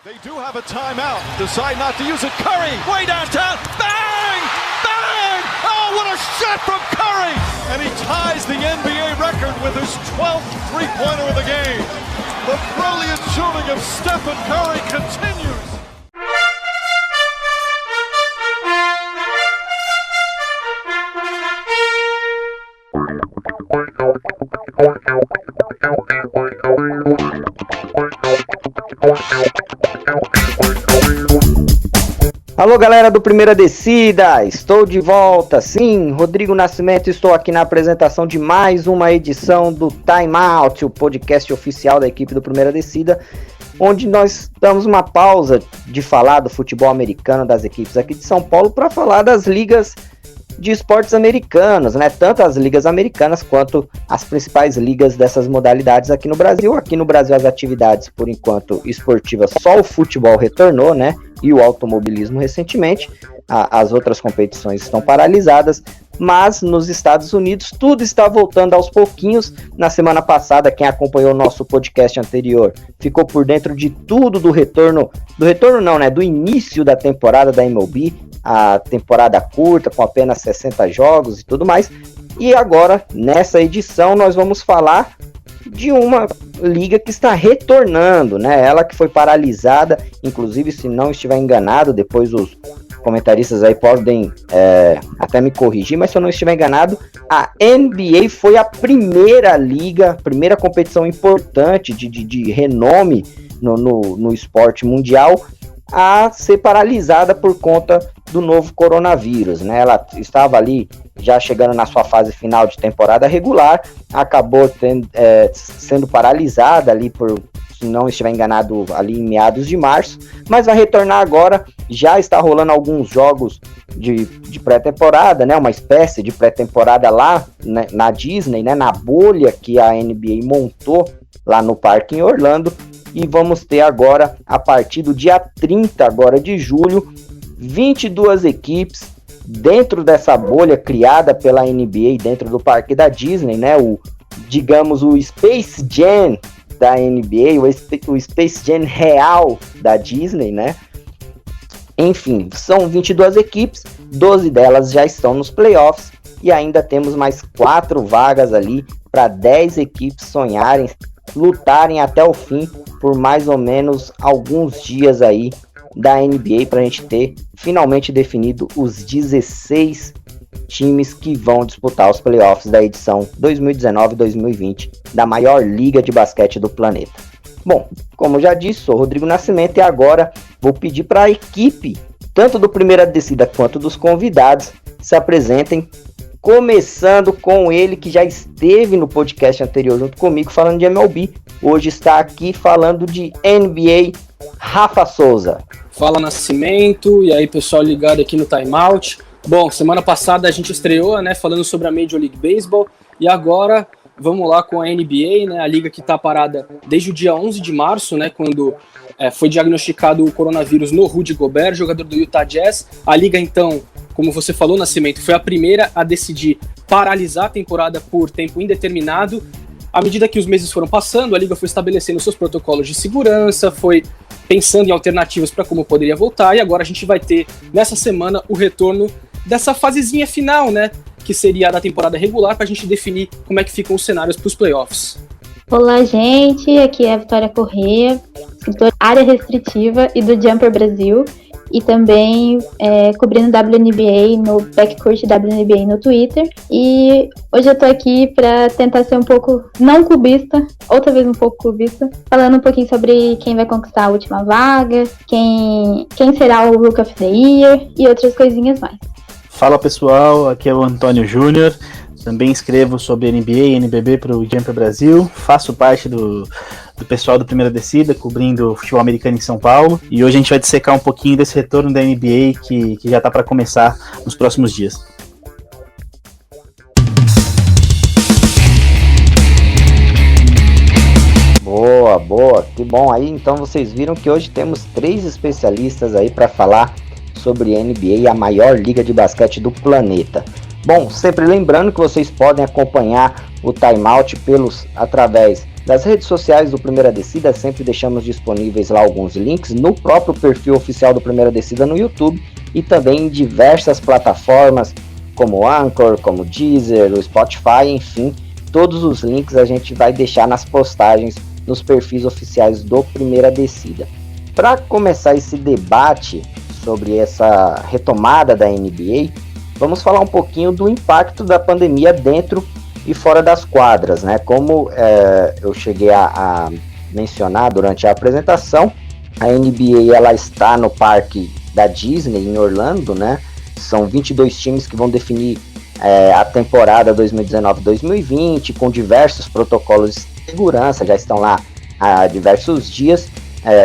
They do have a timeout. Decide not to use it. Curry, way downtown. Bang! Bang! Oh, what a shot from Curry! And he ties the NBA record with his 12th three-pointer of the game. The brilliant shooting of Stephen Curry continues. Alô galera do Primeira Descida, estou de volta, sim, Rodrigo Nascimento, estou aqui na apresentação de mais uma edição do Time Out, o podcast oficial da equipe do Primeira Descida, onde nós damos uma pausa de falar do futebol americano das equipes aqui de São Paulo para falar das ligas de esportes americanos, né? Tanto as ligas americanas quanto as principais ligas dessas modalidades aqui no Brasil. Aqui no Brasil as atividades, por enquanto, esportivas, só o futebol retornou, né? E o automobilismo recentemente. As outras competições estão paralisadas, mas nos Estados Unidos tudo está voltando aos pouquinhos. Na semana passada, quem acompanhou o nosso podcast anterior ficou por dentro de tudo do início da temporada da MLB, a temporada curta, com apenas 60 jogos e tudo mais. E agora, nessa edição, nós vamos falar de uma liga que está retornando, né? Ela que foi paralisada, inclusive, se não estiver enganado, depois os comentaristas aí podem até me corrigir, mas se eu não estiver enganado, a NBA foi a primeira liga, primeira competição importante de renome no esporte mundial a ser paralisada por conta do novo coronavírus, né? Ela estava ali já chegando na sua fase final de temporada regular, acabou sendo paralisada ali por, se não estiver enganado, ali em meados de março, mas vai retornar agora. Já está rolando alguns jogos de pré-temporada, né? Uma espécie de pré-temporada lá, né, na Disney, né? Na bolha que a NBA montou lá no parque em Orlando. E vamos ter agora, a partir do dia 30 agora de julho, 22 equipes dentro dessa bolha criada pela NBA, dentro do parque da Disney, né? O Space Jam da NBA, o Space Jam real da Disney, né? Enfim, são 22 equipes, 12 delas já estão nos playoffs e ainda temos mais 4 vagas ali para 10 equipes sonharem, lutarem até o fim por mais ou menos alguns dias aí da NBA para a gente ter finalmente definido os 16 times que vão disputar os playoffs da edição 2019-2020 da maior liga de basquete do planeta. Bom, como já disse, sou Rodrigo Nascimento e agora vou pedir para a equipe, tanto do Primeira Descida quanto dos convidados, se apresentem, começando com ele que já esteve no podcast anterior junto comigo falando de MLB, hoje está aqui falando de NBA, Rafa Souza. Fala Nascimento, e aí pessoal ligado aqui no Time Out. Bom, semana passada a gente estreou, né, falando sobre a Major League Baseball, e agora vamos lá com a NBA, né, a liga que está parada desde o dia 11 de março, né, quando foi diagnosticado o coronavírus no Rudy Gobert, jogador do Utah Jazz. A liga então, como você falou, Nascimento, foi a primeira a decidir paralisar a temporada por tempo indeterminado. À medida que os meses foram passando, a liga foi estabelecendo seus protocolos de segurança, foi pensando em alternativas para como poderia voltar, e agora a gente vai ter, nessa semana, o retorno dessa fasezinha final, né, que seria a da temporada regular, para a gente definir como é que ficam os cenários para os playoffs. Olá, gente, aqui é a Vitória Corrêa, escritora área restritiva e do Jumper Brasil, e também cobrindo WNBA no Backcourt WNBA no Twitter. E hoje eu tô aqui para tentar ser um pouco não clubista, outra vez um pouco clubista, falando um pouquinho sobre quem vai conquistar a última vaga, quem será o Rook of the Year e outras coisinhas mais. Fala pessoal, aqui é o Antônio Júnior, também escrevo sobre NBA e NBB para o Jumper Brasil, faço parte do pessoal do Primeira Descida, cobrindo o futebol americano em São Paulo, e hoje a gente vai dissecar um pouquinho desse retorno da NBA que já está para começar nos próximos dias. Boa, que bom aí. Então vocês viram que hoje temos 3 especialistas aí para falar sobre NBA, a maior liga de basquete do planeta. Bom, sempre lembrando que vocês podem acompanhar o Time Out através das redes sociais do Primeira Descida, sempre deixamos disponíveis lá alguns links no próprio perfil oficial do Primeira Descida no YouTube e também em diversas plataformas como o Anchor, como o Deezer, o Spotify, enfim, todos os links a gente vai deixar nas postagens nos perfis oficiais do Primeira Descida. Para começar esse debate sobre essa retomada da NBA, vamos falar um pouquinho do impacto da pandemia dentro e fora das quadras, né? Como eu cheguei a mencionar durante a apresentação, a NBA ela está no parque da Disney em Orlando, né? São 22 times que vão definir a temporada 2019-2020 com diversos protocolos de segurança, já estão lá há diversos dias.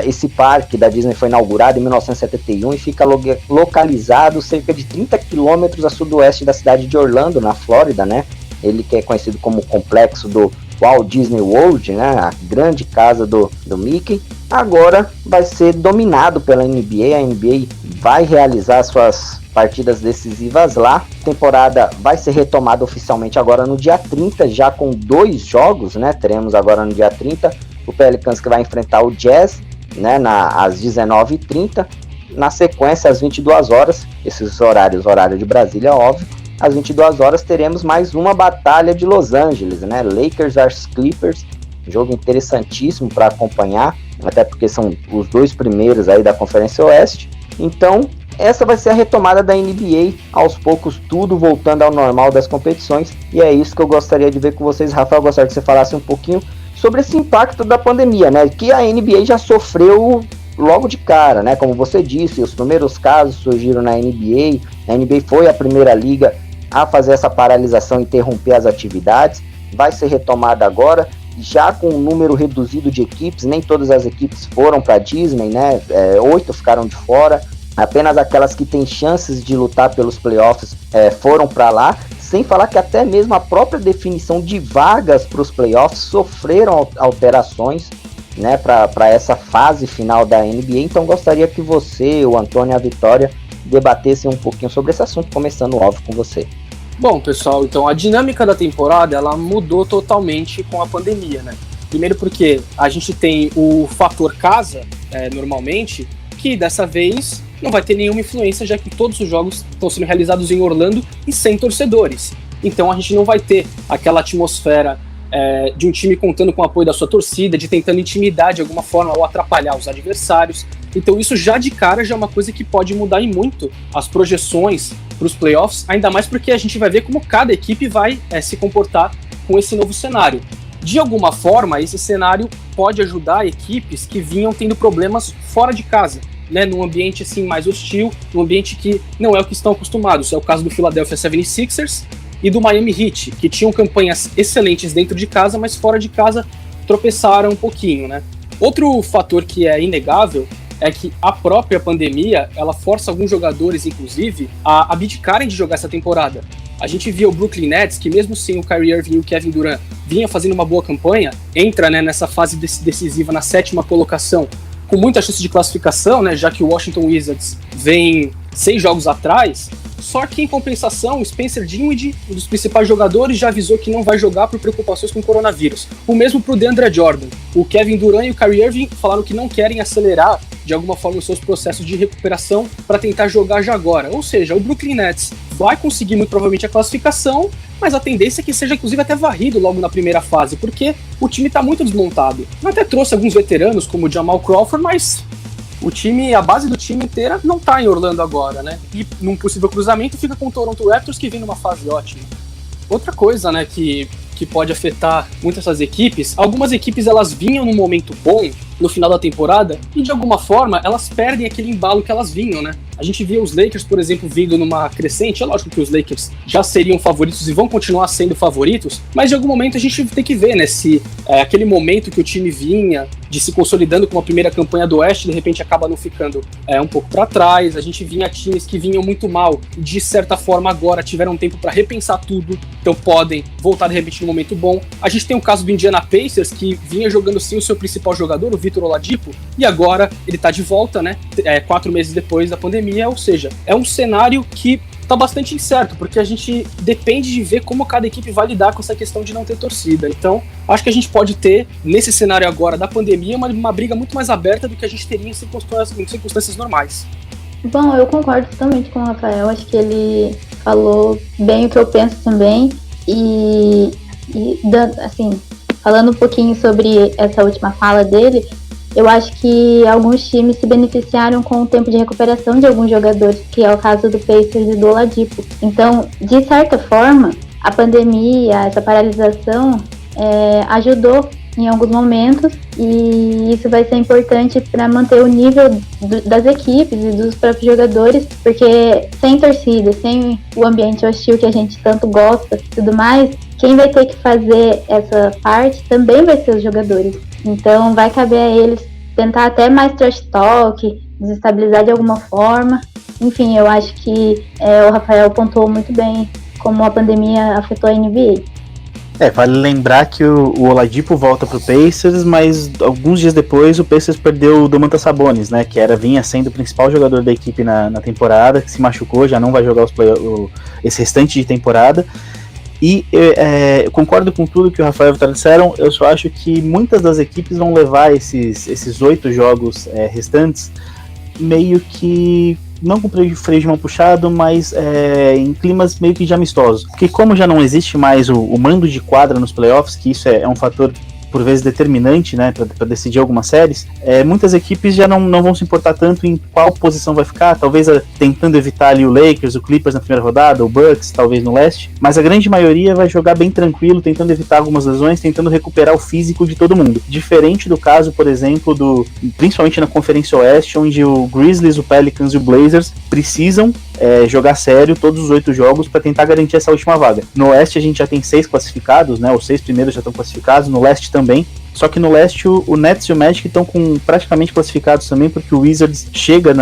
Esse parque da Disney foi inaugurado em 1971 e fica localizado cerca de 30 quilômetros a sudoeste da cidade de Orlando, na Flórida, né? Ele que é conhecido como o complexo do Walt Disney World, né? A grande casa do Mickey. Agora vai ser dominado pela NBA. A NBA vai realizar suas partidas decisivas lá. A temporada vai ser retomada oficialmente agora no dia 30, já com 2 jogos, né? Teremos agora no dia 30 o Pelicans que vai enfrentar o Jazz, né, às 19h30, na sequência às 22 horas, esses horário de Brasília, óbvio, às 22 horas teremos mais uma batalha de Los Angeles, né, Lakers vs Clippers, jogo interessantíssimo para acompanhar, até porque são os 2 primeiros aí da Conferência Oeste. Então essa vai ser a retomada da NBA, aos poucos tudo voltando ao normal das competições, e é isso que eu gostaria de ver com vocês. Rafael, eu gostaria que você falasse um pouquinho sobre esse impacto da pandemia, né, que a NBA já sofreu logo de cara, né, como você disse, os primeiros casos surgiram na NBA, a NBA foi a primeira liga a fazer essa paralisação e interromper as atividades, vai ser retomada agora, já com um número reduzido de equipes, nem todas as equipes foram para a Disney, né, 8 ficaram de fora, apenas aquelas que têm chances de lutar pelos playoffs foram para lá, sem falar que até mesmo a própria definição de vagas para os playoffs sofreram alterações, né, para essa fase final da NBA. Então gostaria que você, o Antônio e a Vitória debatessem um pouquinho sobre esse assunto, começando óbvio com você. Bom, pessoal, então a dinâmica da temporada ela mudou totalmente com a pandemia, né? Primeiro porque a gente tem o fator casa, normalmente, que dessa vez não vai ter nenhuma influência, já que todos os jogos estão sendo realizados em Orlando e sem torcedores. Então a gente não vai ter aquela atmosfera de um time contando com o apoio da sua torcida, de tentando intimidar de alguma forma ou atrapalhar os adversários. Então isso já de cara já é uma coisa que pode mudar em muito as projeções para os playoffs, ainda mais porque a gente vai ver como cada equipe vai se comportar com esse novo cenário. De alguma forma, esse cenário pode ajudar equipes que vinham tendo problemas fora de casa, né, num ambiente assim mais hostil, num ambiente que não é o que estão acostumados. É o caso do Philadelphia 76ers e do Miami Heat, que tinham campanhas excelentes dentro de casa, mas fora de casa tropeçaram um pouquinho, né? Outro fator que é inegável é que a própria pandemia, ela força alguns jogadores, inclusive, a abdicarem de jogar essa temporada. A gente via o Brooklyn Nets, que mesmo sem o Kyrie Irving e o Kevin Durant vinha fazendo uma boa campanha, entra, né, nessa fase decisiva, na 7ª colocação, com muita chance de classificação, né, já que o Washington Wizards vem 6 jogos atrás. Só que, em compensação, o Spencer Dinwiddie, um dos principais jogadores, já avisou que não vai jogar por preocupações com o coronavírus. O mesmo para o DeAndre Jordan. O Kevin Durant e o Kyrie Irving falaram que não querem acelerar, de alguma forma, os seus processos de recuperação para tentar jogar já agora. Ou seja, o Brooklyn Nets vai conseguir muito provavelmente a classificação, mas a tendência é que seja, inclusive, até varrido logo na primeira fase, porque o time está muito desmontado. Eu até trouxe alguns veteranos, como o Jamal Crawford, mas o time, a base do time inteira não tá em Orlando agora, né? E num possível cruzamento fica com o Toronto Raptors, que vem numa fase ótima. Outra coisa, né, que pode afetar muito essas equipes, algumas equipes elas vinham num momento bom no final da temporada e de alguma forma elas perdem aquele embalo que elas vinham, né? A gente via os Lakers, por exemplo, vindo numa crescente. É lógico que os Lakers já seriam favoritos e vão continuar sendo favoritos, mas de algum momento a gente tem que ver, né, se aquele momento que o time vinha de se consolidando com a primeira campanha do Oeste, de repente acaba não ficando um pouco para trás. A gente vinha times que vinham muito mal e de certa forma agora tiveram tempo para repensar tudo, então podem voltar de repente num momento bom. A gente tem o caso do Indiana Pacers, que vinha jogando sim o seu principal jogador, o Victor Oladipo, e agora ele tá de volta, né, 4 meses depois da pandemia, ou seja, é um cenário que tá bastante incerto, porque a gente depende de ver como cada equipe vai lidar com essa questão de não ter torcida. Então, acho que a gente pode ter, nesse cenário agora da pandemia, uma briga muito mais aberta do que a gente teria em circunstâncias normais. Bom, eu concordo totalmente com o Rafael, acho que ele falou bem o que eu penso também, e assim, falando um pouquinho sobre essa última fala dele, eu acho que alguns times se beneficiaram com o tempo de recuperação de alguns jogadores, que é o caso do Pacers e do Oladipo. Então, de certa forma, a pandemia, essa paralisação, ajudou em alguns momentos, e isso vai ser importante para manter o nível das equipes e dos próprios jogadores, porque sem torcida, sem o ambiente hostil que a gente tanto gosta e tudo mais, quem vai ter que fazer essa parte também vai ser os jogadores. Então vai caber a eles tentar até mais trash talk, desestabilizar de alguma forma. Enfim, eu acho que o Rafael pontuou muito bem como a pandemia afetou a NBA. Vale lembrar que o Oladipo volta pro Pacers, mas alguns dias depois o Pacers perdeu o Domantas Sabonis, né, que vinha sendo o principal jogador da equipe na temporada, que se machucou, já não vai jogar esse restante de temporada. E eu concordo com tudo que o Rafael e o Vitória disseram, eu só acho que muitas das equipes vão levar esses 8 jogos restantes meio que não com freio de mão puxado, mas em climas meio que de amistosos. Porque como já não existe mais o mando de quadra nos playoffs, que isso é um fator por vezes determinante, né, para decidir algumas séries, muitas equipes já não vão se importar tanto em qual posição vai ficar, talvez tentando evitar ali o Lakers, o Clippers na primeira rodada, o Bucks talvez no leste, mas a grande maioria vai jogar bem tranquilo, tentando evitar algumas lesões, tentando recuperar o físico de todo mundo. Diferente do caso, por exemplo, principalmente na Conferência Oeste, onde o Grizzlies, o Pelicans e o Blazers precisam jogar sério todos os 8 jogos para tentar garantir essa última vaga. No Oeste a gente já tem 6 classificados, né? Os 6 primeiros já estão classificados, no Leste também. Só que no Leste o Nets e o Magic estão praticamente classificados também, porque o Wizards chega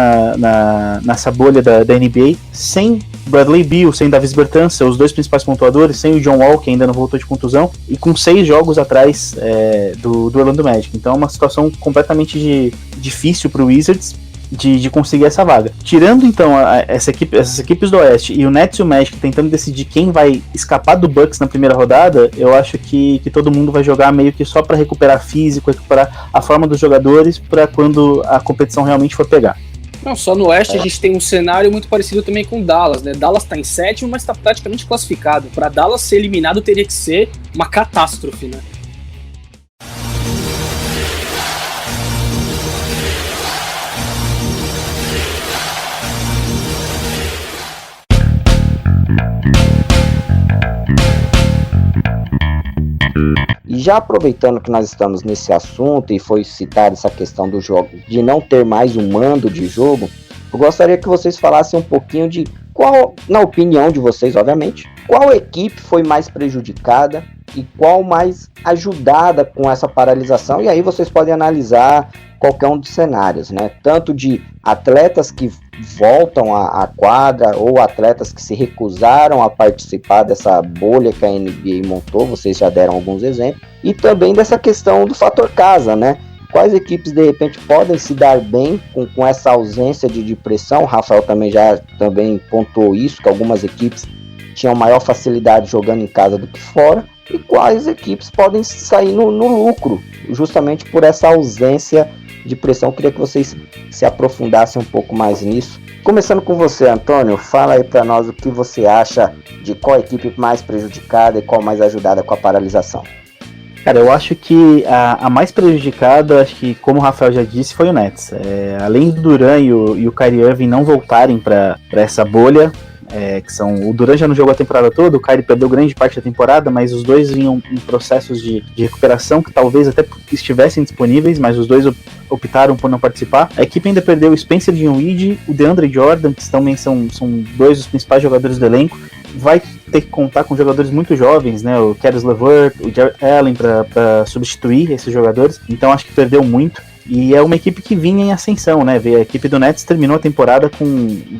nessa bolha da NBA sem Bradley Beal, sem Davis Bertans, os 2 principais pontuadores, sem o John Wall, que ainda não voltou de contusão, e com 6 jogos atrás do Orlando Magic. Então é uma situação completamente difícil para o Wizards de conseguir essa vaga. Tirando então essas equipes do Oeste e o Nets e o Magic tentando decidir quem vai escapar do Bucks na primeira rodada, eu acho que todo mundo vai jogar meio que só para recuperar físico, recuperar a forma dos jogadores para quando a competição realmente for pegar. Não, só no Oeste a gente tem um cenário muito parecido também com Dallas, né? Dallas tá em 7º, mas tá praticamente classificado. Para Dallas ser eliminado teria que ser uma catástrofe, né? E já aproveitando que nós estamos nesse assunto e foi citada essa questão do jogo, de não ter mais um mando de jogo, eu gostaria que vocês falassem um pouquinho de qual, na opinião de vocês, obviamente, qual equipe foi mais prejudicada e qual mais ajudada com essa paralisação, e aí vocês podem analisar qualquer um dos cenários, né? Tanto de atletas que voltam à quadra ou atletas que se recusaram a participar dessa bolha que a NBA montou, vocês já deram alguns exemplos, e também dessa questão do fator casa, né? Quais equipes de repente podem se dar bem com essa ausência de pressão? O Rafael também pontuou isso, que algumas equipes tinham maior facilidade jogando em casa do que fora, e quais equipes podem sair no lucro, justamente por essa ausência de pressão. Eu queria que vocês se aprofundassem um pouco mais nisso. Começando com você, Antônio, fala aí para nós o que você acha de qual equipe mais prejudicada e qual mais ajudada com a paralisação. Cara, eu acho que a mais prejudicada, acho que, como o Rafael já disse, foi o Nets. Além do Durant e o Kyrie Irving não voltarem para essa bolha, o Durant já não jogou a temporada toda, o Kyrie perdeu grande parte da temporada, mas os dois vinham em processos de recuperação que talvez até estivessem disponíveis, mas os dois optaram por não participar. A equipe ainda perdeu o Spencer Dinwiddie, o DeAndre Jordan, que também são 2 dos principais jogadores do elenco. Vai ter que contar com jogadores muito jovens, né? O Caris LeVert, o Jarrett Allen para substituir esses jogadores. Então acho que perdeu muito. E é uma equipe que vinha em ascensão, né? A equipe do Nets terminou a temporada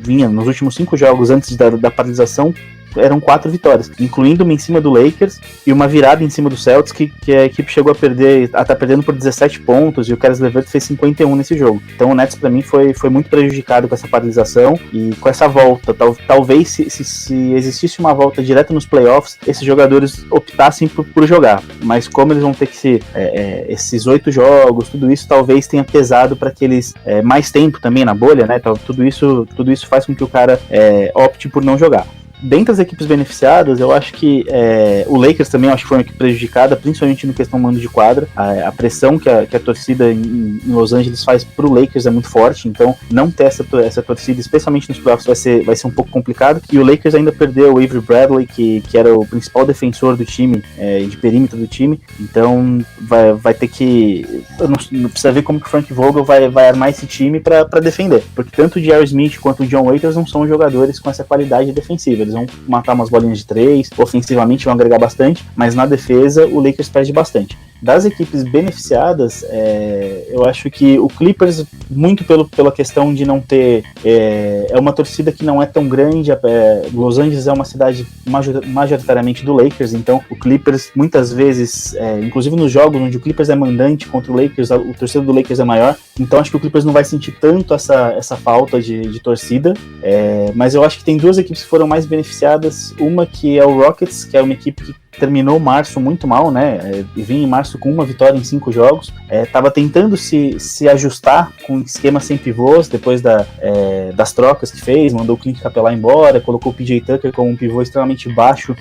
vinha nos últimos 5 jogos antes da paralisação eram 4 vitórias, incluindo uma em cima do Lakers e uma virada em cima do Celtics, que a equipe chegou a tá perdendo por 17 pontos, e o Caris LeVert fez 51 nesse jogo. Então o Nets pra mim foi muito prejudicado com essa paralisação e com essa volta. Talvez se existisse uma volta direta nos playoffs, esses jogadores optassem por jogar, mas como eles vão ter que esses 8 jogos, tudo isso talvez tenha pesado para que eles mais tempo também na bolha, né? Tudo isso faz com que o cara opte por não jogar. Dentre as equipes beneficiadas, eu acho que o Lakers também acho que foi uma equipe prejudicada, principalmente no questão mando de quadra. A pressão que a torcida em Los Angeles faz pro Lakers é muito forte, então não ter essa torcida, especialmente nos playoffs, vai ser um pouco complicado. E o Lakers ainda perdeu o Avery Bradley, que era o principal defensor do time, de perímetro do time, então vai ter que... Não precisa ver como que o Frank Vogel vai armar esse time para defender, porque tanto o J.R. Smith quanto o John Waiters não são jogadores com essa qualidade defensiva. Eles vão matar umas bolinhas de 3, ofensivamente vão agregar bastante, mas na defesa o Lakers perde bastante. Das equipes beneficiadas, eu acho que o Clippers, muito pela questão de não ter... É uma torcida que não é tão grande. Los Angeles é uma cidade majoritariamente do Lakers, então o Clippers muitas vezes, inclusive nos jogos onde o Clippers é mandante contra o Lakers, o torcida do Lakers é maior, então acho que o Clippers não vai sentir tanto essa falta de torcida, mas eu acho que tem 2 equipes que foram mais beneficiadas. Uma que é o Rockets, que é uma equipe que terminou março muito mal, né? Vinha em março com uma vitória em 5 jogos. Tava tentando se ajustar com o esquema sem pivôs, depois das trocas que fez, mandou o Clint Capela embora, colocou o PJ Tucker como um pivô extremamente baixo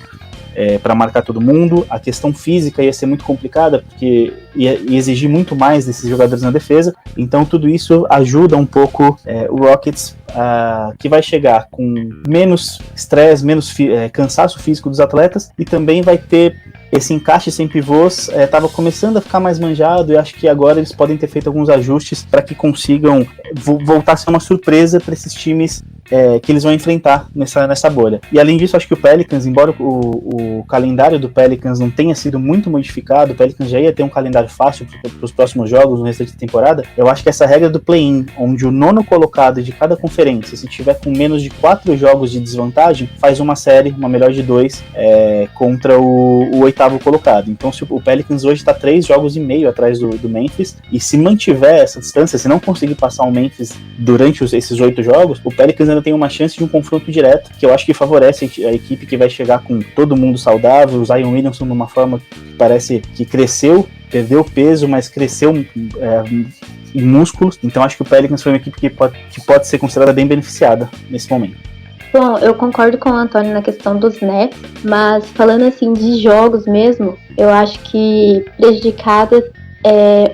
para marcar todo mundo. A questão física ia ser muito complicada, porque ia exigir muito mais desses jogadores na defesa, então tudo isso ajuda um pouco o Rockets, que vai chegar com menos estresse, menos cansaço físico dos atletas, e também vai ter esse encaixe sem pivôs. Estava começando a ficar mais manjado, e acho que agora eles podem ter feito alguns ajustes para que consigam voltar a ser uma surpresa para esses times que eles vão enfrentar nessa bolha. E além disso, acho que o Pelicans, embora o calendário do Pelicans não tenha sido muito modificado, o Pelicans já ia ter um calendário fácil para os próximos jogos no restante da temporada. Eu acho que essa regra do play-in, onde o 9º colocado de cada conferência, se tiver com menos de 4 jogos de desvantagem, faz uma série, uma melhor de 2, contra o 8º colocado. Então, se o Pelicans hoje está 3,5 jogos atrás do Memphis, e se mantiver essa distância, se não conseguir passar o Memphis durante esses 8 jogos, o Pelicans ainda tem uma chance de um confronto direto, que eu acho que favorece a equipe, que vai chegar com todo mundo saudável. O Zion Williamson de uma forma que parece que cresceu, perdeu peso, mas cresceu em músculos. Então acho que o Pelicans foi uma equipe que pode ser considerada bem beneficiada nesse momento. Bom, eu concordo com o Antônio na questão dos Nets, mas falando assim de jogos mesmo, eu acho que prejudicada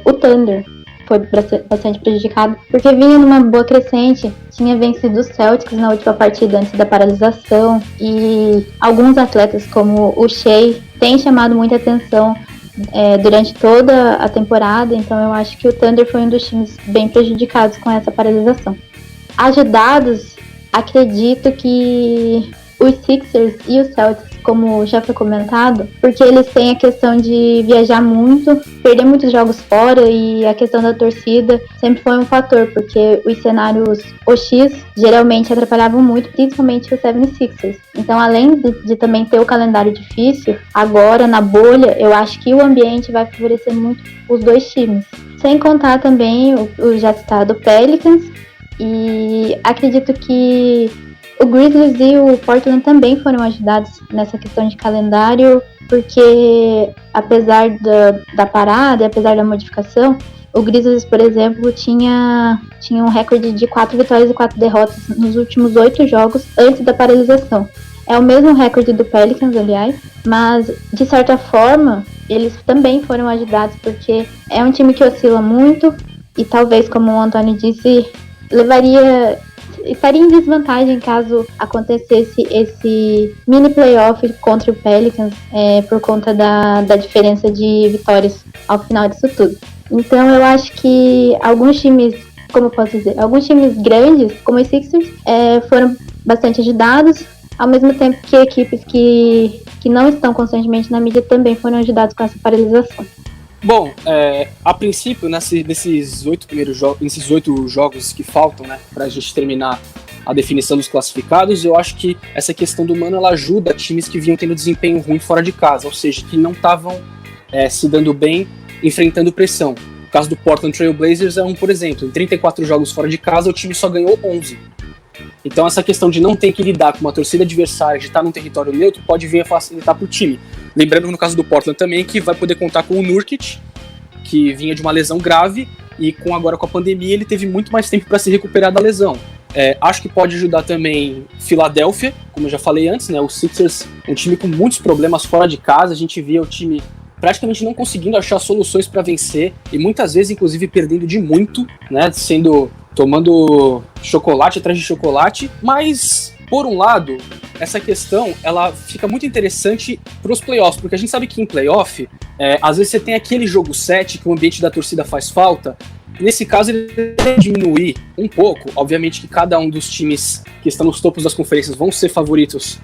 o Thunder. Foi bastante prejudicado, porque vinha numa boa crescente, tinha vencido os Celtics na última partida antes da paralisação, e alguns atletas como o Shea têm chamado muita atenção durante toda a temporada, então eu acho que o Thunder foi um dos times bem prejudicados com essa paralisação. Ajudados, acredito que os Sixers e os Celtics, como já foi comentado, porque eles têm a questão de viajar muito, perder muitos jogos fora, e a questão da torcida sempre foi um fator, porque os cenários OX geralmente atrapalhavam muito, principalmente os 76ers. Então, além de também ter o calendário difícil, agora na bolha, eu acho que o ambiente vai favorecer muito os 2 times. Sem contar também o já citado Pelicans, e acredito que o Grizzlies e o Portland também foram ajudados nessa questão de calendário, porque apesar da parada, apesar da modificação, o Grizzlies, por exemplo, tinha um recorde de 4 vitórias e 4 derrotas nos últimos 8 jogos antes da paralisação. É o mesmo recorde do Pelicans, aliás, mas de certa forma eles também foram ajudados, porque é um time que oscila muito, e talvez, como o Antônio disse, estaria em desvantagem caso acontecesse esse mini playoff contra o Pelicans, por conta da diferença de vitórias ao final disso tudo. Então eu acho que alguns times, como eu posso dizer, alguns times grandes, como os Sixers, foram bastante ajudados, ao mesmo tempo que equipes que não estão constantemente na mídia também foram ajudadas com essa paralisação. Bom, a princípio, nesses 8 jogos que faltam, né, pra gente terminar a definição dos classificados. Eu acho que essa questão do mano, ela ajuda times que vinham tendo desempenho ruim fora de casa, ou seja, que não estavam se dando bem, enfrentando pressão. O caso do Portland Trail Blazers é por exemplo, em 34 jogos fora de casa, o time só ganhou 11. Então essa questão de não ter que lidar com uma torcida adversária, de estar num território neutro, pode vir a facilitar para o time. Lembrando no caso do Portland também, que vai poder contar com o Nurkic, que vinha de uma lesão grave, e agora com a pandemia ele teve muito mais tempo para se recuperar da lesão. Acho que pode ajudar também Filadélfia, como eu já falei antes, né? O Sixers é um time com muitos problemas fora de casa, a gente via o time praticamente não conseguindo achar soluções para vencer, e muitas vezes inclusive perdendo de muito, né? Tomando chocolate atrás de chocolate, mas por um lado, essa questão ela fica muito interessante para os playoffs, porque a gente sabe que em playoff, às vezes você tem aquele jogo 7 que o ambiente da torcida faz falta. Nesse caso, ele deve diminuir um pouco. Obviamente que cada um dos times que estão nos topos das conferências vão ser favoritos,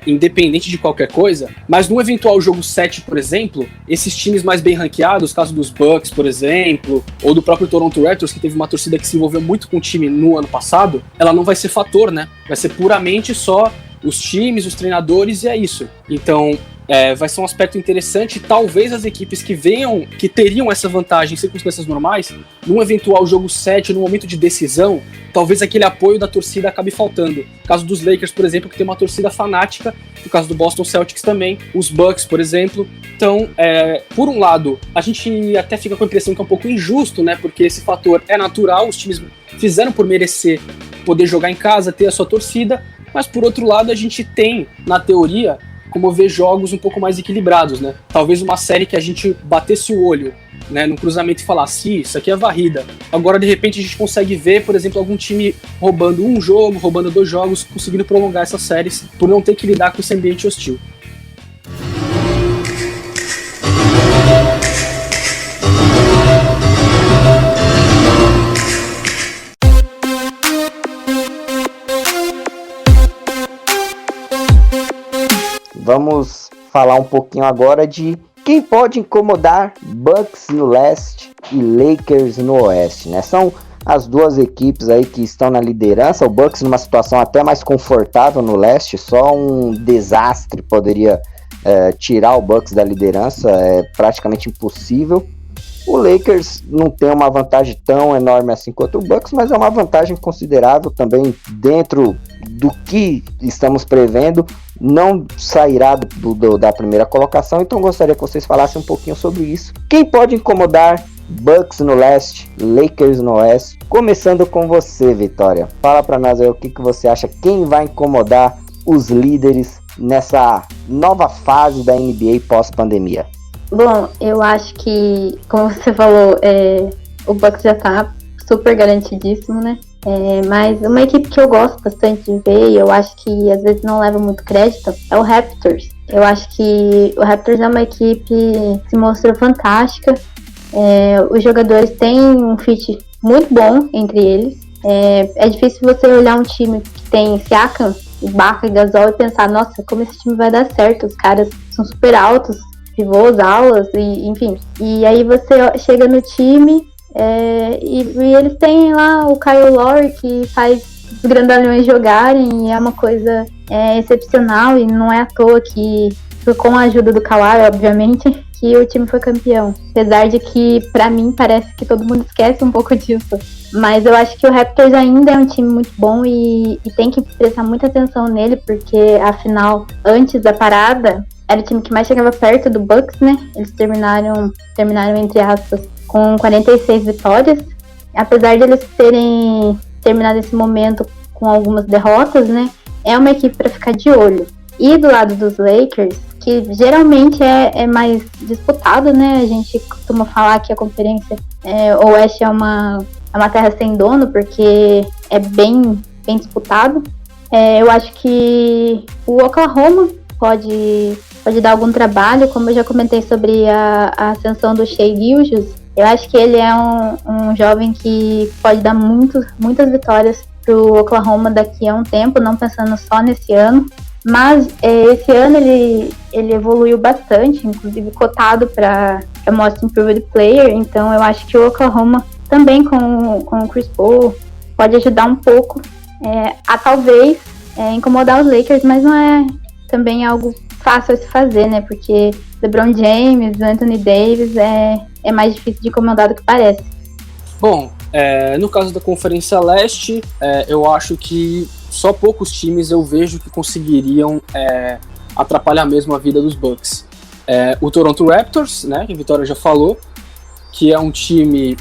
independente de qualquer coisa, mas num eventual jogo 7, por exemplo, esses times mais bem ranqueados, caso dos Bucks, por exemplo, ou do próprio Toronto Raptors, que teve uma torcida que se envolveu muito com o time no ano passado, ela não vai ser fator, né? Vai ser puramente só os times, os treinadores, e é isso. Então, vai ser um aspecto interessante. Talvez as equipes que teriam essa vantagem em circunstâncias normais, num eventual jogo 7, no momento de decisão, talvez aquele apoio da torcida acabe faltando. No caso dos Lakers, por exemplo, que tem uma torcida fanática, no caso do Boston Celtics também, os Bucks, por exemplo. Então, por um lado, a gente até fica com a impressão que é um pouco injusto, né? Porque esse fator é natural, os times fizeram por merecer poder jogar em casa, ter a sua torcida, mas por outro lado a gente tem, na teoria, como ver jogos um pouco mais equilibrados, né? Talvez uma série que a gente batesse o olho, né, no cruzamento e falasse, isso aqui é varrida. Agora, de repente, a gente consegue ver, por exemplo, algum time roubando um jogo, roubando 2 jogos, conseguindo prolongar essas séries por não ter que lidar com esse ambiente hostil. Vamos falar um pouquinho agora de quem pode incomodar Bucks no leste e Lakers no oeste, né? São as duas equipes aí que estão na liderança. O Bucks numa situação até mais confortável no leste, só um desastre poderia tirar o Bucks da liderança, é praticamente impossível. O Lakers não tem uma vantagem tão enorme assim quanto o Bucks, mas é uma vantagem considerável também dentro do que estamos prevendo. Não sairá da primeira colocação, então gostaria que vocês falassem um pouquinho sobre isso. Quem pode incomodar Bucks no leste, Lakers no oeste? Começando com você, Vitória. Fala pra nós aí o que você acha, quem vai incomodar os líderes nessa nova fase da NBA pós-pandemia. Bom, eu acho que, como você falou, o Bucks já tá super garantidíssimo, né? Mas uma equipe que eu gosto bastante de ver, e eu acho que às vezes não leva muito crédito, é o Raptors. Eu acho que o Raptors é uma equipe que se mostrou fantástica. Os jogadores têm um fit muito bom entre eles. É difícil você olhar um time que tem Siakam, Ibaka e Gasol e pensar, nossa, como esse time vai dar certo, os caras são super altos, pivôs, alas, e enfim. E aí você chega no time e eles têm lá o Kyle Lowry que faz os grandalhões jogarem, e é uma coisa excepcional, e não é à toa que, com a ajuda do Kawhi, obviamente, que o time foi campeão. Apesar de que, pra mim, parece que todo mundo esquece um pouco disso. Mas eu acho que o Raptors ainda é um time muito bom e tem que prestar muita atenção nele, porque, afinal, antes da parada, era o time que mais chegava perto do Bucks, né? Eles terminaram entre aspas, com 46 vitórias. Apesar de eles terem terminado esse momento com algumas derrotas, né? É uma equipe para ficar de olho. E do lado dos Lakers, que geralmente é mais disputado, né? A gente costuma falar que a conferência oeste é uma terra sem dono, porque é bem disputado. Eu acho que o Oklahoma pode dar algum trabalho, como eu já comentei sobre a ascensão do Shai Gilgeous. Eu acho que ele é um jovem que pode dar muitas vitórias pro Oklahoma daqui a um tempo, não pensando só nesse ano. Mas esse ano ele evoluiu bastante, inclusive cotado para Most Improved Player. Então eu acho que o Oklahoma também com o Chris Paul pode ajudar um pouco a talvez incomodar os Lakers, mas não é também algo fácil a se fazer, né? Porque LeBron James, Anthony Davis é mais difícil de incomodar do que parece. Bom, no caso da Conferência Leste, eu acho que só poucos times eu vejo que conseguiriam atrapalhar mesmo a vida dos Bucks. O Toronto Raptors, né, que a Vitória já falou, que é um time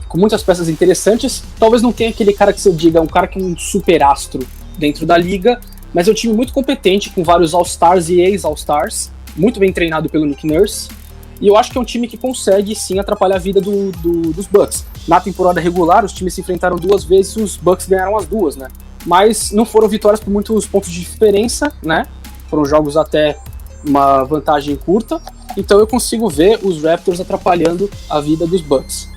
com muitas peças interessantes. Talvez não tenha aquele cara que você diga, um cara que é um super astro dentro da liga, mas é um time muito competente, com vários All-Stars e ex-All-Stars, muito bem treinado pelo Nick Nurse, e eu acho que é um time que consegue sim atrapalhar a vida dos Bucks. Na temporada regular, os times se enfrentaram 2 vezes e os Bucks ganharam as 2, né? Mas não foram vitórias por muitos pontos de diferença, né? Foram jogos até uma vantagem curta, então eu consigo ver os Raptors atrapalhando a vida dos Bucks.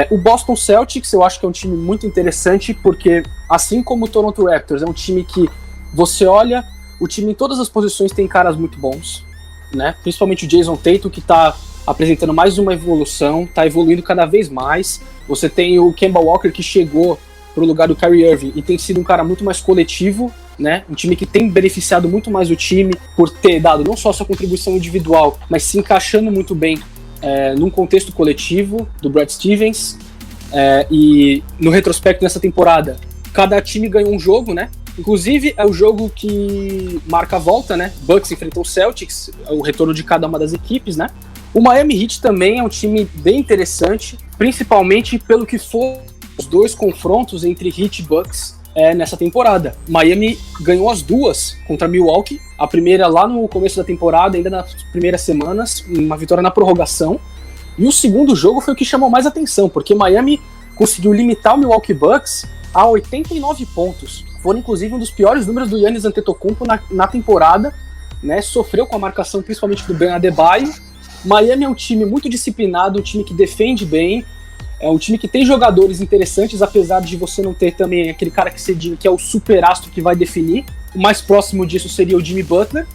O Boston Celtics eu acho que é um time muito interessante, porque assim como o Toronto Raptors é um time que você olha, o time em todas as posições tem caras muito bons, né? Principalmente o Jason Tatum, que está apresentando mais uma evolução, está evoluindo cada vez mais. Você tem o Kemba Walker, que chegou para o lugar do Kyrie Irving e tem sido um cara muito mais coletivo, né? Um time que tem beneficiado muito mais o time por ter dado não só a sua contribuição individual, mas se encaixando muito bem num contexto coletivo do Brad Stevens. E no retrospecto dessa temporada, cada time ganhou um jogo, né? Inclusive é o jogo que marca a volta, né? Bucks enfrentou o Celtics, o retorno de cada uma das equipes, né? O Miami Heat também é um time bem interessante, principalmente pelo que foram os 2 confrontos entre Heat e Bucks nessa temporada. Miami ganhou as 2 contra Milwaukee, a primeira lá no começo da temporada, ainda nas primeiras semanas, uma vitória na prorrogação, e o segundo jogo foi o que chamou mais atenção, porque Miami conseguiu limitar o Milwaukee Bucks a 89 pontos. Foram inclusive um dos piores números do Giannis Antetokounmpo na temporada, né? Sofreu com a marcação principalmente do Ben Adebayo. Miami é um time muito disciplinado, um time que defende bem, é um time que tem jogadores interessantes, apesar de você não ter também aquele cara que você diga que é o super astro que vai definir. O mais próximo disso seria o Jimmy Butler,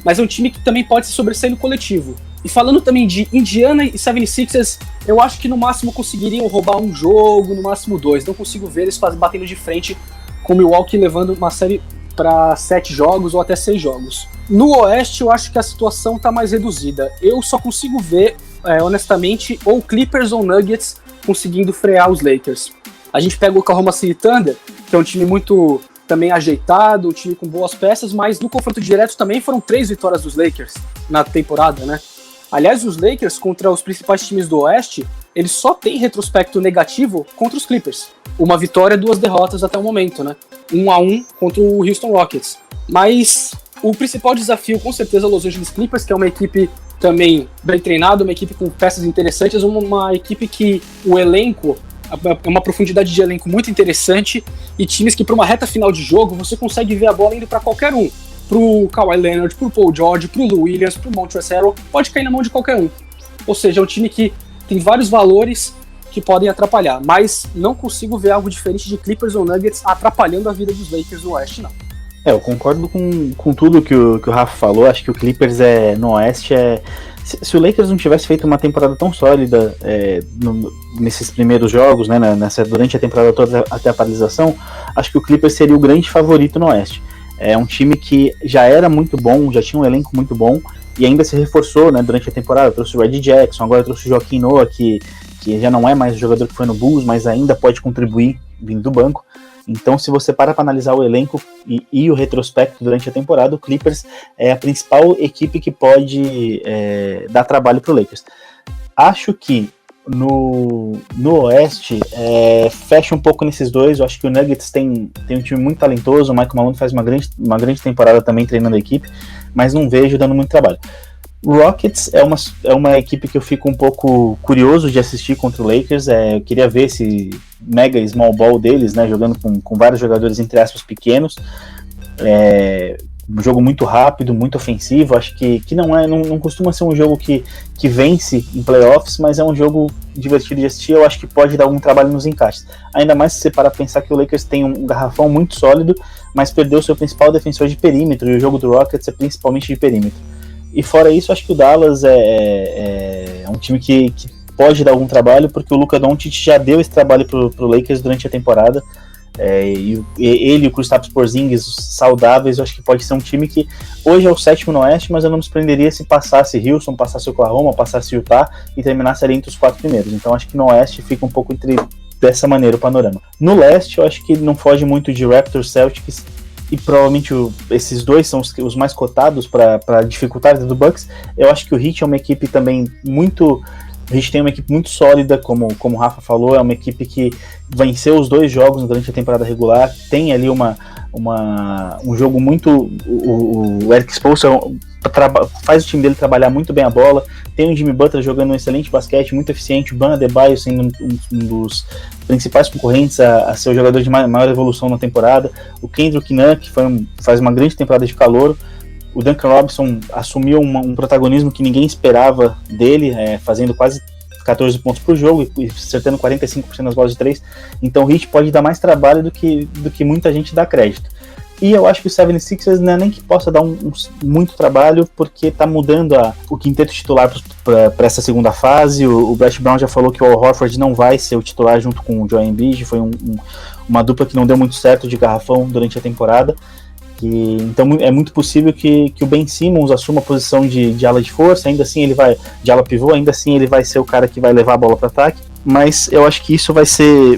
mas é um time que também pode se sobressair no coletivo. E falando também de Indiana e 76ers, eu acho que no máximo conseguiriam roubar um jogo, no máximo 2. Não consigo ver eles batendo de frente com o Milwaukee levando uma série para 7 jogos ou até 6 jogos. No Oeste, eu acho que a situação está mais reduzida. Eu só consigo ver, honestamente, ou Clippers ou Nuggets conseguindo frear os Lakers. A gente pega o Oklahoma City Thunder, que é um time muito também ajeitado, um time com boas peças, mas no confronto direto também foram 3 vitórias dos Lakers na temporada, né? Aliás, os Lakers contra os principais times do Oeste, eles só têm retrospecto negativo contra os Clippers. Uma vitória, 2 derrotas até o momento, né? 1-1 contra o Houston Rockets. Mas o principal desafio, com certeza, é o Los Angeles Clippers, que é uma equipe também bem treinada, uma equipe com peças interessantes, uma equipe que o elenco é uma profundidade de elenco muito interessante e times que para uma reta final de jogo você consegue ver a bola indo para qualquer um. Pro Kawhi Leonard, pro Paul George, pro Lou Williams, pro Montrezl Harrell, pode cair na mão de qualquer um. Ou seja, é um time que tem vários valores que podem atrapalhar, mas não consigo ver algo diferente de Clippers ou Nuggets atrapalhando a vida dos Lakers no Oeste, não. Eu concordo com tudo que o Rafa falou. Acho que o Clippers no Oeste se o Lakers não tivesse feito uma temporada tão sólida nesses primeiros jogos, né, durante a temporada toda até a paralisação, acho que o Clippers seria o grande favorito no Oeste. É um time que já era muito bom, já tinha um elenco muito bom e ainda se reforçou, né, durante a temporada. Trouxe o Reggie Jackson, agora trouxe o Joaquim Noah, que já não é mais o jogador que foi no Bulls, mas ainda pode contribuir vindo do banco. Então, se você para analisar o elenco e o retrospecto durante a temporada, o Clippers é a principal equipe que pode dar trabalho para o Lakers. Acho que no Oeste fecha um pouco nesses dois. Eu acho que o Nuggets tem um time muito talentoso, o Michael Malone faz uma grande temporada também treinando a equipe, mas não vejo dando muito trabalho. O Rockets é uma equipe que eu fico um pouco curioso de assistir contra o Lakers. Eu queria ver esse mega small ball deles, né, jogando com vários jogadores, entre aspas, pequenos. Um jogo muito rápido, muito ofensivo. Acho que não costuma ser um jogo que vence em playoffs, mas é um jogo divertido de assistir. Eu acho que pode dar algum trabalho nos encaixes. Ainda mais se você parar pra pensar que o Lakers tem um garrafão muito sólido, mas perdeu seu principal defensor de perímetro, e o jogo do Rockets é principalmente de perímetro. E fora isso, acho que o Dallas é um time que pode dar algum trabalho, porque o Luka Doncic já deu esse trabalho pro Lakers durante a temporada. E ele e o Kristaps Porzingis saudáveis, eu acho que pode ser um time que hoje é o 7º no Oeste, mas eu não me surpreenderia se passasse Houston, passasse Oklahoma, passasse Utah e terminasse ali entre os 4 primeiros. Então acho que no Oeste fica um pouco dessa maneira o panorama. No Leste eu acho que não foge muito de Raptors, Celtics, e provavelmente esses dois são os mais cotados para dificultar a vida do Bucks. Eu acho que o Heat é uma equipe também muito... A gente tem uma equipe muito sólida, como o Rafa falou, é uma equipe que venceu os 2 jogos durante a temporada regular, tem ali um jogo muito... O Eric Spoelstra faz o time dele trabalhar muito bem a bola, tem o Jimmy Butler jogando um excelente basquete, muito eficiente, o Bam Adebayo sendo um dos principais concorrentes a ser o jogador de maior evolução na temporada, o Kendrick Nunn, que faz uma grande temporada de calor, o Duncan Robinson assumiu um protagonismo que ninguém esperava dele, fazendo quase 14 pontos por jogo e acertando 45% nas bolas de 3. Então o Heat pode dar mais trabalho do que muita gente dá crédito. E eu acho que o 76ers não é nem que possa dar muito trabalho, porque está mudando o quinteto titular para essa segunda fase. O Brett Brown já falou que o Al Horford não vai ser o titular junto com o Joel Embiid. Foi uma dupla que não deu muito certo de garrafão durante a temporada. Então é muito possível que o Ben Simmons assuma a posição de ala de força, ainda assim de ala pivô, ainda assim ele vai ser o cara que vai levar a bola para ataque, mas eu acho que isso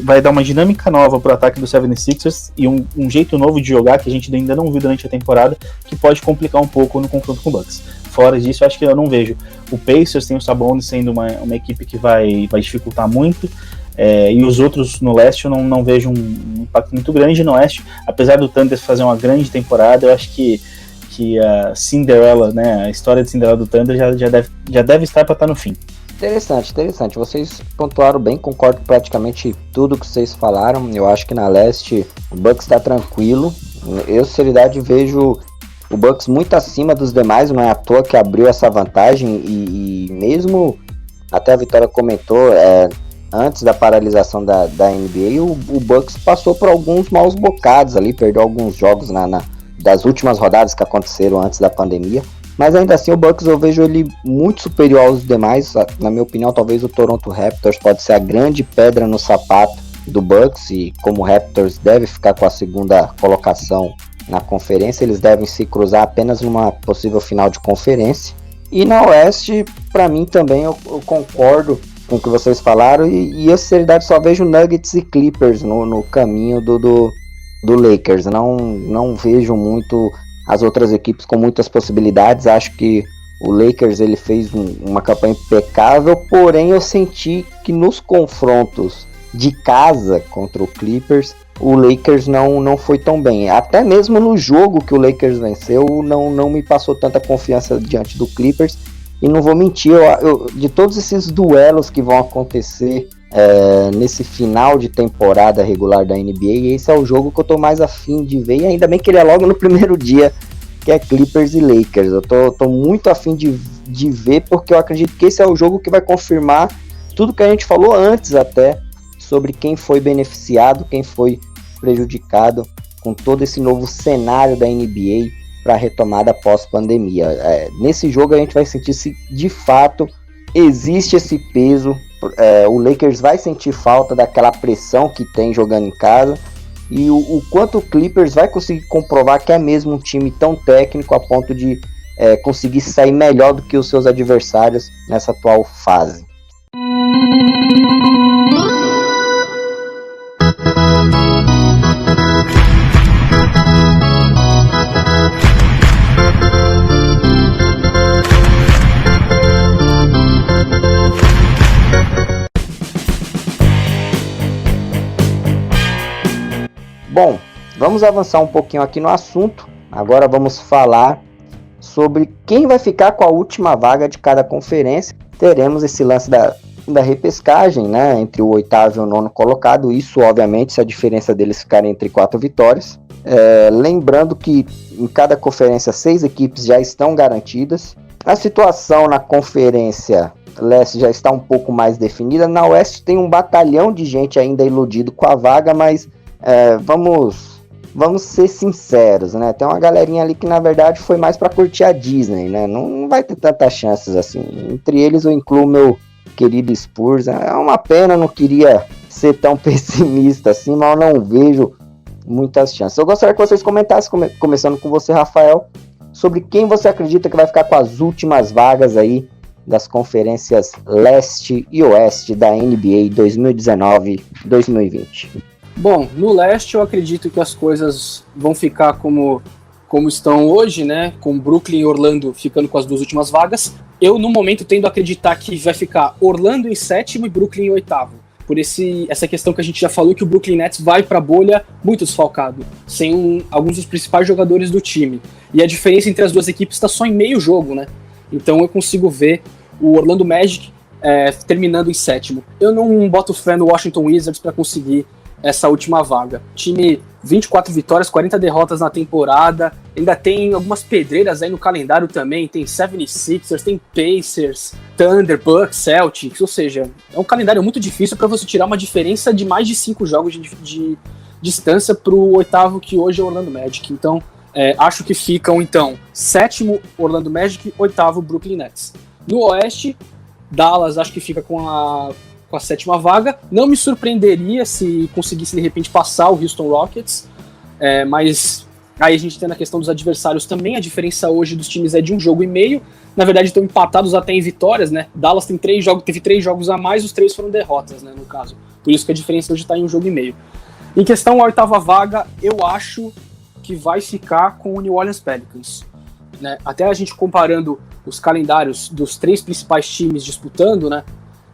vai dar uma dinâmica nova para o ataque do 76ers e um jeito novo de jogar que a gente ainda não viu durante a temporada, que pode complicar um pouco no confronto com o Bucks. Fora disso, eu acho que eu não vejo. O Pacers tem o Sabonis sendo uma equipe que vai dificultar muito, e os outros no leste eu não vejo um impacto muito grande. No oeste, apesar do Thunder fazer uma grande temporada, eu acho que a Cinderella, né, a história de Cinderella do Thunder já deve estar para estar no fim. Interessante. Vocês pontuaram bem, concordo com praticamente tudo que vocês falaram. Eu acho que na leste o Bucks está tranquilo. Eu, sinceridade, vejo o Bucks muito acima dos demais, não é à toa que abriu essa vantagem e mesmo até a Vitória comentou, antes da paralisação da NBA, o Bucks passou por alguns maus bocados ali, perdeu alguns jogos das últimas rodadas que aconteceram antes da pandemia, mas ainda assim o Bucks eu vejo ele muito superior aos demais. Na minha opinião, talvez o Toronto Raptors pode ser a grande pedra no sapato do Bucks, e como o Raptors deve ficar com a segunda colocação na conferência, eles devem se cruzar apenas numa possível final de conferência. E na Oeste, para mim também eu concordo com o que vocês falaram, e eu, sinceridade, só vejo Nuggets e Clippers no caminho do Lakers. Não vejo muito as outras equipes com muitas possibilidades. Acho que o Lakers ele fez uma campanha impecável, porém eu senti que nos confrontos de casa contra o Clippers, o Lakers não foi tão bem. Até mesmo no jogo que o Lakers venceu, não me passou tanta confiança diante do Clippers. E não vou mentir, de todos esses duelos que vão acontecer nesse final de temporada regular da NBA, esse é o jogo que eu tô mais afim de ver, e ainda bem que ele é logo no primeiro dia, que é Clippers e Lakers. Eu tô muito afim de ver, porque eu acredito que esse é o jogo que vai confirmar tudo que a gente falou antes até, sobre quem foi beneficiado, quem foi prejudicado com todo esse novo cenário da NBA para a retomada pós-pandemia. Nesse jogo a gente vai sentir se de fato existe esse peso. O Lakers vai sentir falta daquela pressão que tem jogando em casa, e o quanto o Clippers vai conseguir comprovar que é mesmo um time tão técnico a ponto de conseguir sair melhor do que os seus adversários nessa atual fase. Bom, vamos avançar um pouquinho aqui no assunto. Agora vamos falar sobre quem vai ficar com a última vaga de cada conferência. Teremos esse lance da repescagem, né, entre o 8º e o 9º colocado. Isso, obviamente, se a diferença deles ficarem entre 4 vitórias. Lembrando que em cada conferência 6 equipes já estão garantidas. A situação na conferência leste já está um pouco mais definida. Na oeste tem um batalhão de gente ainda iludido com a vaga, mas vamos ser sinceros, né? Tem uma galerinha ali que na verdade foi mais para curtir a Disney, né? Não vai ter tantas chances assim. Entre eles eu incluo meu querido Spurs. É uma pena, não queria ser tão pessimista assim, mas eu não vejo muitas chances. Eu gostaria que vocês comentassem, começando com você, Rafael, sobre quem você acredita que vai ficar com as últimas vagas aí das conferências Leste e Oeste da NBA 2019-2020. Bom, no Leste eu acredito que as coisas vão ficar como estão hoje, né? Com Brooklyn e Orlando ficando com as duas últimas vagas. Eu, no momento, tendo a acreditar que vai ficar Orlando em 7º e Brooklyn em 8º. Por essa questão que a gente já falou, que o Brooklyn Nets vai para a bolha muito desfalcado, sem alguns dos principais jogadores do time. E a diferença entre as duas equipes está só em meio jogo, né? Então eu consigo ver o Orlando Magic terminando em 7º. Eu não boto fé no Washington Wizards para conseguir essa última vaga. Time 24 vitórias, 40 derrotas na temporada, ainda tem algumas pedreiras aí no calendário também, tem 76ers, tem Pacers, Thunder, Bucks, Celtics, ou seja, é um calendário muito difícil para você tirar uma diferença de mais de 5 jogos de distância para o 8º, que hoje é o Orlando Magic. Então, acho que ficam, então, 7º Orlando Magic, 8º Brooklyn Nets. No Oeste, Dallas acho que fica com a 7ª vaga. Não me surpreenderia se conseguisse de repente passar o Houston Rockets, mas aí a gente tem a questão dos adversários também. A diferença hoje dos times é de 1,5 jogo. Na verdade estão empatados até em vitórias, né? Dallas teve 3 jogos a mais, os 3 foram derrotas, né, no caso. Por isso que a diferença hoje está em 1,5 jogo. Em questão à 8ª vaga, eu acho que vai ficar com o New Orleans Pelicans, né? Até a gente comparando os calendários dos 3 principais times disputando, né?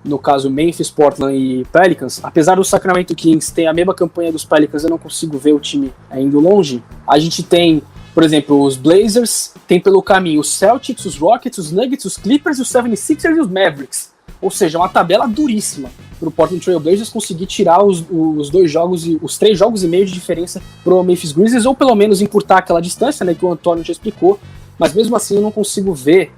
No caso, Memphis, Portland e Pelicans, apesar do Sacramento Kings ter a mesma campanha dos Pelicans, eu não consigo ver o time indo longe. A gente tem, por exemplo, os Blazers, tem pelo caminho os Celtics, os Rockets, os Nuggets, os Clippers, os 76ers e os Mavericks. Ou seja, uma tabela duríssima para o Portland Trail Blazers conseguir tirar os 2 jogos e os 3 jogos e meio de diferença para o Memphis Grizzlies, ou pelo menos encurtar aquela distância, né, que o Antônio já explicou. Mas mesmo assim eu não consigo ver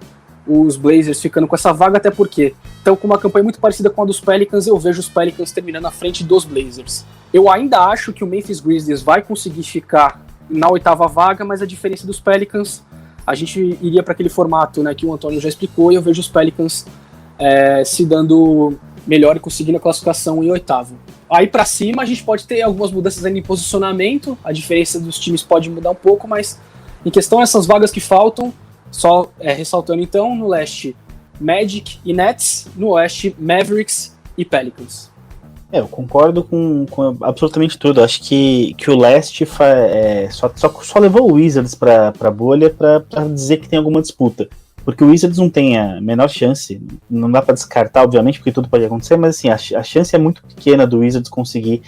os Blazers ficando com essa vaga, até porque estão com uma campanha muito parecida com a dos Pelicans. Eu vejo os Pelicans terminando à frente dos Blazers. Eu ainda acho que o Memphis Grizzlies vai conseguir ficar na 8ª vaga, mas a diferença dos Pelicans, a gente iria para aquele formato, né, que o Antônio já explicou, e eu vejo os Pelicans se dando melhor e conseguindo a classificação em 8º. Aí para cima a gente pode ter algumas mudanças ainda em posicionamento, a diferença dos times pode mudar um pouco, mas em questão dessas vagas que faltam, só ressaltando então, no Leste Magic e Nets, no Oeste Mavericks e Pelicans. Eu concordo com absolutamente tudo. Acho que o Leste só levou o Wizards para a bolha para dizer que tem alguma disputa. Porque o Wizards não tem a menor chance, não dá para descartar, obviamente, porque tudo pode acontecer, mas assim, a chance é muito pequena do Wizards conseguir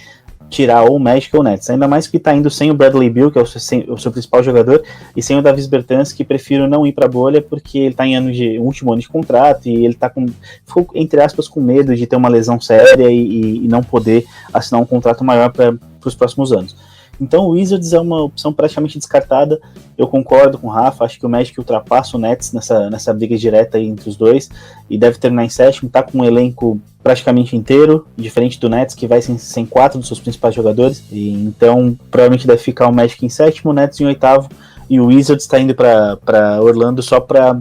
tirar ou o Magic ou o Nets, ainda mais que tá indo sem o Bradley Beal, que é o seu principal jogador, e sem o Davis Bertans, que prefiro não ir pra bolha, porque ele tá em último ano de contrato, e ele ficou, entre aspas, com medo de ter uma lesão séria e não poder assinar um contrato maior para os próximos anos. Então o Wizards é uma opção praticamente descartada. Eu concordo com o Rafa, acho que o Magic ultrapassa o Nets nessa briga direta aí entre os dois, e deve terminar em 7º, tá com um elenco praticamente inteiro, diferente do Nets, que vai sem 4 dos seus principais jogadores, e então provavelmente deve ficar o Magic em 7º, o Nets em 8º, e o Wizards está indo para Orlando só para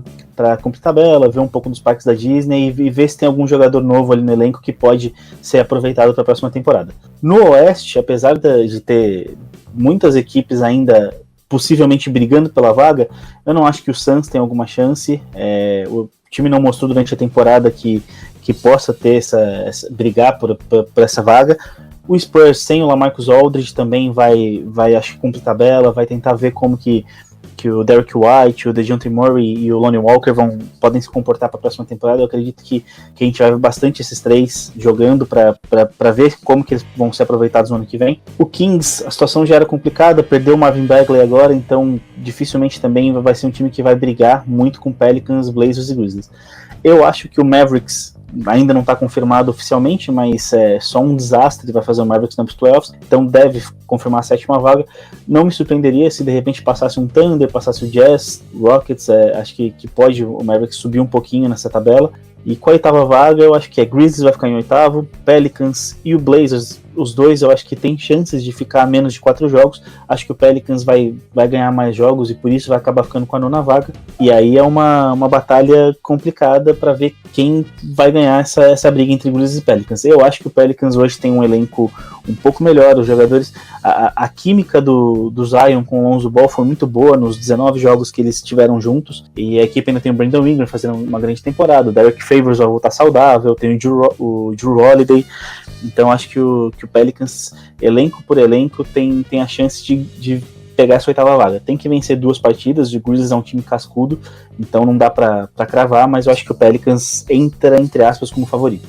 cumprir tabela, ver um pouco dos parques da Disney e ver se tem algum jogador novo ali no elenco que pode ser aproveitado para a próxima temporada. No Oeste, apesar de ter muitas equipes ainda possivelmente brigando pela vaga, eu não acho que o Suns tem alguma chance. O time não mostrou durante a temporada que possa ter brigar por essa vaga. O Spurs sem o LaMarcus Aldridge também vai acho que cumprir tabela, vai tentar ver como que o Derrick White, o DeJounte Murray e o Lonnie Walker podem se comportar para a próxima temporada. Eu acredito que a gente vai ver bastante esses 3 jogando para ver como que eles vão ser aproveitados no ano que vem. O Kings, a situação já era complicada, perdeu o Marvin Bagley agora, então dificilmente também vai ser um time que vai brigar muito com Pelicans, Blazers e Grizzlies. Eu acho que o Mavericks ainda não está confirmado oficialmente, mas é só um desastre vai fazer o Mavericks nos playoffs, então deve confirmar a 7ª vaga. Não me surpreenderia se de repente passasse um Thunder, passasse o Jazz, Rockets, acho que pode o Mavericks subir um pouquinho nessa tabela. E com a 8ª vaga, eu acho que Grizzlies vai ficar em 8º, Pelicans e o Blazers os dois eu acho que tem chances de ficar a menos de 4 jogos. Acho que o Pelicans vai ganhar mais jogos e por isso vai acabar ficando com a 9ª vaga. E aí é uma batalha complicada para ver quem vai ganhar essa briga entre Grizzlies e Pelicans. Eu acho que o Pelicans hoje tem um elenco um pouco melhor. Os jogadores, a química do Zion com o Lonzo Ball foi muito boa nos 19 jogos que eles estiveram juntos. E a equipe ainda tem o Brandon Ingram fazendo uma grande temporada. O Derek Favors vai voltar saudável. Tem o Drew Holiday. Então acho que o Pelicans, elenco por elenco, tem a chance de pegar essa 8ª vaga. Tem que vencer 2 partidas, o Grizzlies é um time cascudo, então não dá pra cravar, mas eu acho que o Pelicans entra, entre aspas, como favorito.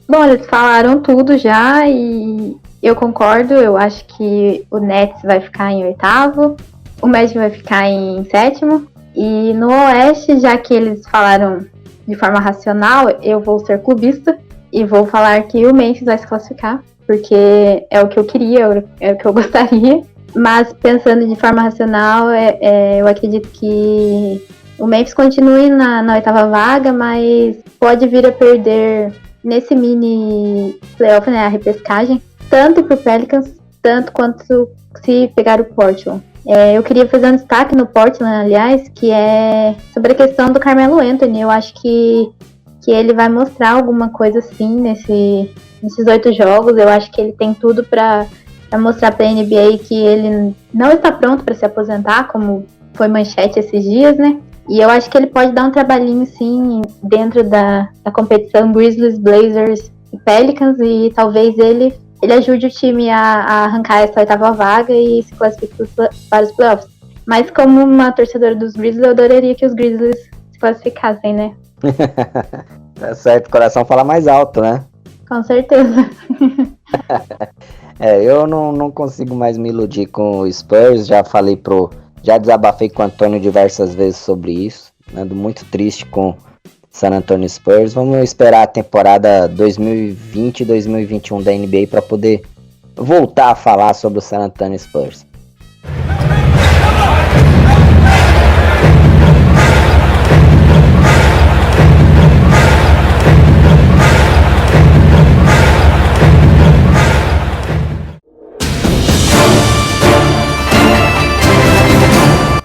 Bom, eles falaram tudo já e eu concordo, eu acho que o Nets vai ficar em 8º, o Magic vai ficar em 7º, e no Oeste, já que eles falaram de forma racional, eu vou ser clubista e vou falar que o Memphis vai se classificar, porque é o que eu queria, é o que eu gostaria. Mas pensando de forma racional, eu acredito que o Memphis continue na 8ª vaga, mas pode vir a perder nesse mini playoff, né, a repescagem, tanto pro Pelicans, tanto quanto se pegar o Portland. Eu queria fazer um destaque no Portland, aliás, que é sobre a questão do Carmelo Anthony. Eu acho que ele vai mostrar alguma coisa assim nesses 8 jogos. Eu acho que ele tem tudo para mostrar para a NBA que ele não está pronto para se aposentar, como foi manchete esses dias, né? E eu acho que ele pode dar um trabalhinho, sim, dentro da competição Grizzlies, Blazers e Pelicans, e talvez ele ajude o time a arrancar essa 8ª vaga e se classifique para os playoffs. Mas como uma torcedora dos Grizzlies, eu adoraria que os Grizzlies se classificassem, né? Tá certo, o coração fala mais alto, né? Com certeza. Eu não consigo mais me iludir com o Spurs, já desabafei com o Antônio diversas vezes sobre isso, ando muito triste com o San Antonio Spurs. Vamos esperar a temporada 2020-2021 da NBA para poder voltar a falar sobre o San Antonio Spurs.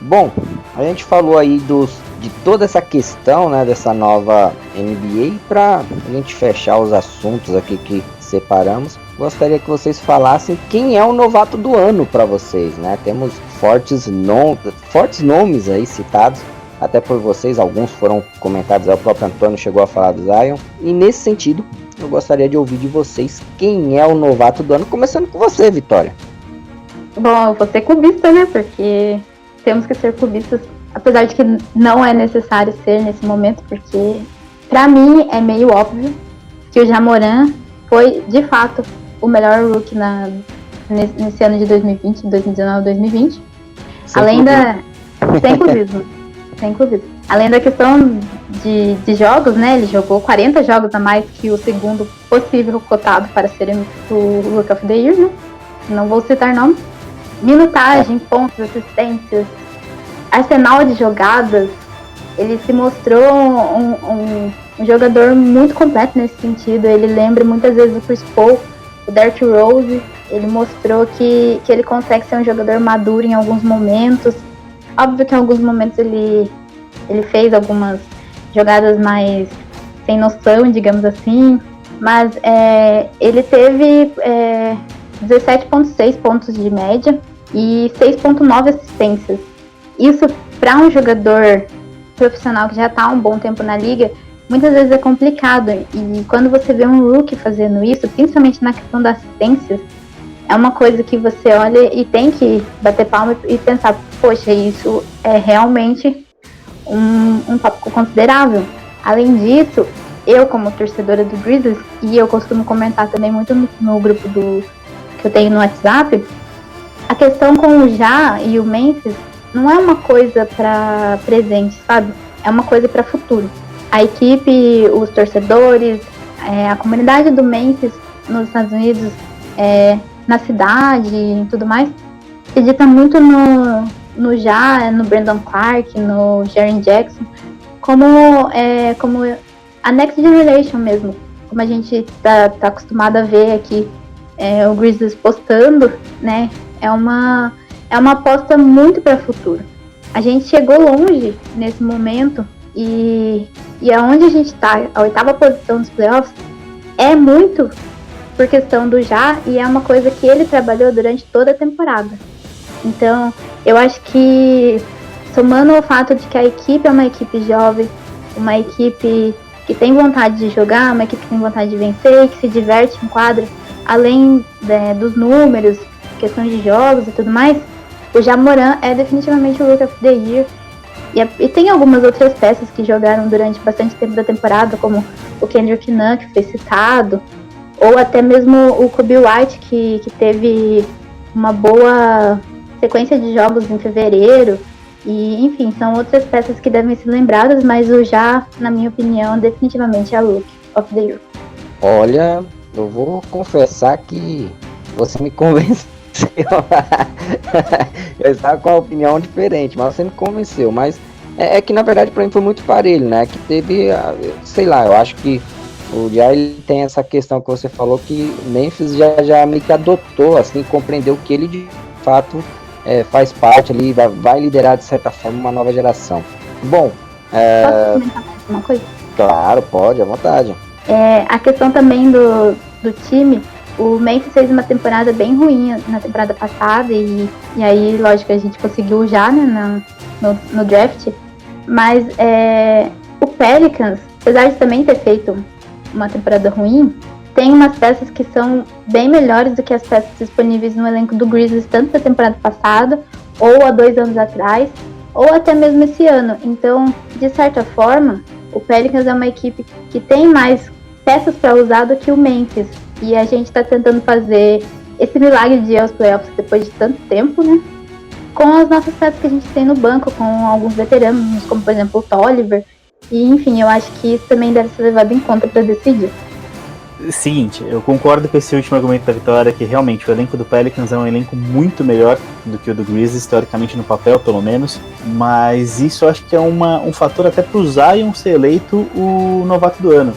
Bom, a gente falou aí de toda essa questão, né, dessa nova NBA. Para a gente fechar os assuntos aqui que separamos, gostaria que vocês falassem quem é o novato do ano para vocês, né? Temos fortes nomes aí citados, até por vocês, alguns foram comentados, o próprio Antônio chegou a falar do Zion, e nesse sentido, eu gostaria de ouvir de vocês quem é o novato do ano, começando com você, Vitória. Bom, eu vou ser clubista, né, porque temos que ser clubistas, apesar de que não é necessário ser nesse momento, porque pra mim é meio óbvio que o Ja Morant foi, de fato, o melhor rookie nesse ano de 2020, 2019, 2020. Sem clubismo. Além da questão de jogos, né, ele jogou 40 jogos a mais que o segundo possível cotado para ser o Rookie of the Year, né? Não vou citar nomes. Minutagem, pontos, assistências, arsenal de jogadas. Ele se mostrou um jogador muito completo nesse sentido. Ele lembra muitas vezes o Chris Paul, o Derrick Rose. Ele mostrou que ele consegue ser um jogador maduro em alguns momentos. Óbvio que em alguns momentos ele fez algumas jogadas mais sem noção, digamos assim. Mas ele teve 17,6 pontos de média e 6,9 assistências. Isso, para um jogador profissional que já está há um bom tempo na liga, muitas vezes é complicado. E quando você vê um rookie fazendo isso, principalmente na questão das assistências, é uma coisa que você olha e tem que bater palma e pensar, poxa, isso é realmente um tópico considerável. Além disso, eu como torcedora do Grizzlies, e eu costumo comentar também muito no grupo que eu tenho no WhatsApp, a questão com o Ja e o Memphis não é uma coisa para presente, sabe? É uma coisa para futuro. A equipe, os torcedores, a comunidade do Memphis nos Estados Unidos, na cidade e tudo mais, acredita muito no Ja, no Brandon Clark, no Jaren Jackson, como a Next Generation mesmo, como a gente tá acostumado a ver aqui o Grizzlies postando, né, é uma aposta muito para o futuro. A gente chegou longe nesse momento e aonde a gente está, a 8ª posição dos playoffs, é muito por questão do Ja, e é uma coisa que ele trabalhou durante toda a temporada. Então, eu acho que, somando ao fato de que a equipe é uma equipe jovem, uma equipe que tem vontade de jogar, uma equipe que tem vontade de vencer, que se diverte em quadra, além dos números, questão de jogos e tudo mais, o Ja Morant é definitivamente o Rookie of the Year. E tem algumas outras peças que jogaram durante bastante tempo da temporada, como o Kendrick Nunn, que foi citado, ou até mesmo o Kobe White, que teve uma boa sequência de jogos em fevereiro. E, enfim, são outras peças que devem ser lembradas, mas o Ja, na minha opinião, definitivamente é o Rookie of the Year. Olha, eu vou confessar que você me convenceu. Eu estava com uma opinião diferente, mas você me convenceu. Mas é que na verdade para mim foi muito parelho, né? Que teve, sei lá, eu acho que o Ja, ele tem essa questão que você falou, que Memphis já meio que adotou, assim, compreendeu que ele de fato faz parte ali, vai liderar de certa forma uma nova geração. Bom, Posso comentar mais uma coisa? Claro, pode, à vontade. A questão também do time, o Memphis fez uma temporada bem ruim na temporada passada, e aí, lógico, a gente conseguiu já, né, no draft, mas o Pelicans, apesar de também ter feito uma temporada ruim, tem umas peças que são bem melhores do que as peças disponíveis no elenco do Grizzlies, tanto da temporada passada, ou há 2 anos atrás, ou até mesmo esse ano. Então, de certa forma, o Pelicans é uma equipe que tem mais peças para usar do que o Memphis. E a gente está tentando fazer esse milagre de ir aos playoffs depois de tanto tempo, né? Com as nossas peças que a gente tem no banco, com alguns veteranos, como por exemplo o Tolliver. E enfim, eu acho que isso também deve ser levado em conta para decidir. Seguinte, eu concordo com esse último argumento da Vitória, que realmente o elenco do Pelicans é um elenco muito melhor do que o do Grizzlies, teoricamente no papel pelo menos, mas isso eu acho que é um fator até pro Zion ser eleito o novato do ano.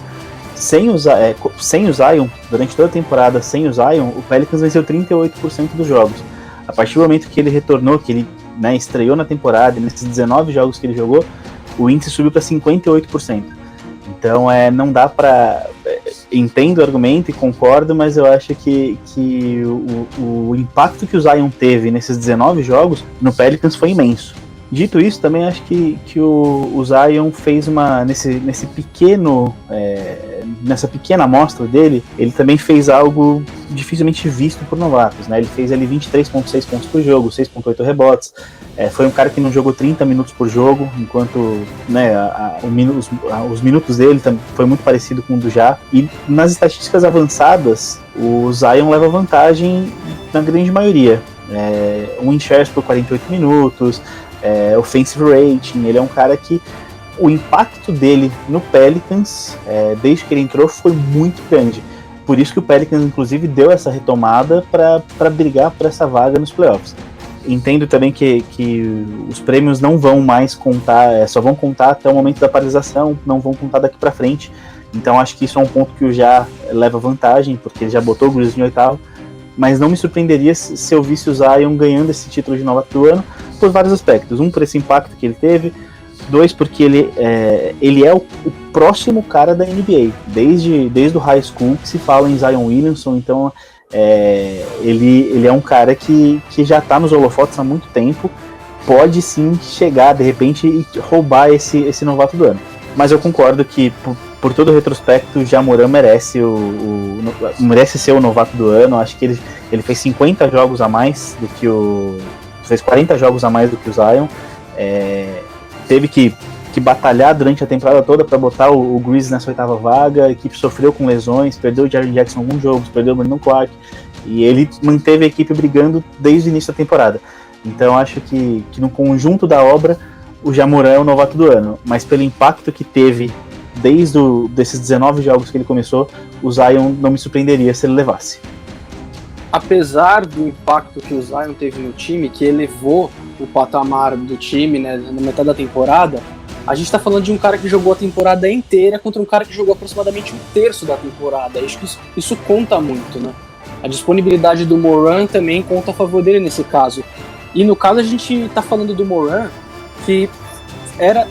Sem o Zion, durante toda a temporada, sem o Zion, o Pelicans venceu 38% dos jogos. A partir do momento que ele retornou, que ele, né, estreou na temporada, nesses 19 jogos que ele jogou, o índice subiu para 58%. Então não dá para... Entendo o argumento e concordo, mas eu acho que o impacto que o Zion teve nesses 19 jogos no Pelicans foi imenso. Dito isso, também acho que o Zion fez nessa pequena amostra dele, ele também fez algo dificilmente visto por novatos, né? Ele fez ali 23,6 pontos por jogo, 6,8 rebotes, foi um cara que não jogou 30 minutos por jogo, enquanto, né, os minutos dele foi muito parecido com o do Ja, e nas estatísticas avançadas, o Zion leva vantagem na grande maioria, win shares por 48 minutos, offensive rating. Ele é um cara que o impacto dele no Pelicans, desde que ele entrou, foi muito grande. Por isso que o Pelicans, inclusive, deu essa retomada para brigar por essa vaga nos playoffs. Entendo também que os prêmios não vão mais contar, só vão contar até o momento da paralisação, não vão contar daqui para frente. Então acho que isso é um ponto que o Ja leva vantagem, porque ele já botou o Grizzlies em 8º, mas não me surpreenderia se eu visse o Zion ganhando esse título de novato do ano, por vários aspectos. Um, por esse impacto que ele teve. 2, porque ele é o próximo cara da NBA. Desde o high school que se fala em Zion Williamson. Então ele é um cara que já está nos holofotes há muito tempo. Pode sim chegar de repente e roubar esse novato do ano. Mas eu concordo que por todo o retrospecto, o Ja Morant merece merece ser o novato do ano. Acho que ele fez 50 jogos a mais do que fez 40 jogos a mais do que o Zion. Teve que batalhar durante a temporada toda para botar o Grizzlies nessa 8ª vaga. A equipe sofreu com lesões, perdeu o Jaren Jackson em alguns jogos, perdeu o Brandon Clark, e ele manteve a equipe brigando desde o início da temporada. Então acho que no conjunto da obra, o Ja Morant é o novato do ano, mas pelo impacto que teve desses 19 jogos que ele começou, o Zion não me surpreenderia se ele levasse. Apesar do impacto que o Zion teve no time, que elevou o patamar do time, né, na metade da temporada, a gente tá falando de um cara que jogou a temporada inteira contra um cara que jogou aproximadamente um terço da temporada. Acho que isso conta muito, né? A disponibilidade do Moran também conta a favor dele nesse caso. E no caso a gente tá falando do Moran, que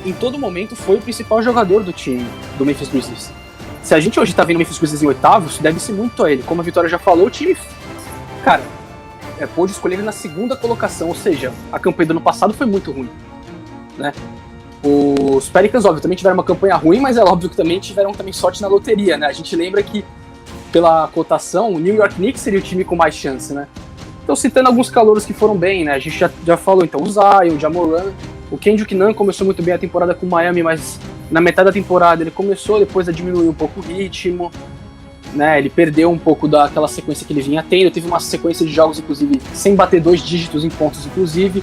em todo momento foi o principal jogador do time, do Memphis Grizzlies. Se a gente hoje tá vendo o Memphis Grizzlies em oitavos, deve-se muito a ele. Como a Vitória já falou, o time, cara, pôde escolher ele na segunda colocação, ou seja, a campanha do ano passado foi muito ruim, né? Os Pelicans, óbvio, também tiveram uma campanha ruim, mas é óbvio que também tiveram sorte na loteria, né? A gente lembra que, pela cotação, o New York Knicks seria o time com mais chance, né? Então, citando alguns calouros que foram bem, né? A gente já falou, então, o Zion, o Ja Morant, o Kendrick Nunn começou muito bem a temporada com o Miami, mas na metade da temporada ele começou depois a diminuir um pouco o ritmo, né? Ele perdeu um pouco daquela sequência que ele vinha tendo, teve uma sequência de jogos, inclusive, sem bater 2 dígitos em pontos, inclusive,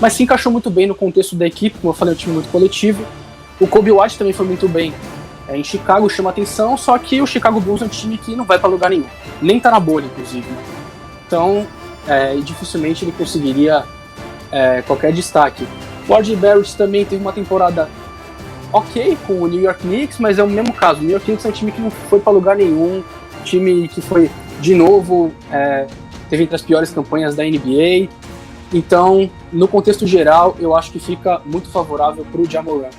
mas se encaixou muito bem no contexto da equipe, como eu falei, um time muito coletivo. O Kobe White também foi muito bem. Em Chicago chama atenção, só que o Chicago Bulls é um time que não vai para lugar nenhum, nem tá na bolha, inclusive. Então, dificilmente ele conseguiria qualquer destaque. O R.J. Barrett também teve uma temporada ok com o New York Knicks, mas é o mesmo caso. O New York Knicks é um time que não foi para lugar nenhum, time que foi, de novo, teve entre as piores campanhas da NBA. Então, no contexto geral, eu acho que fica muito favorável para o Ja Morant,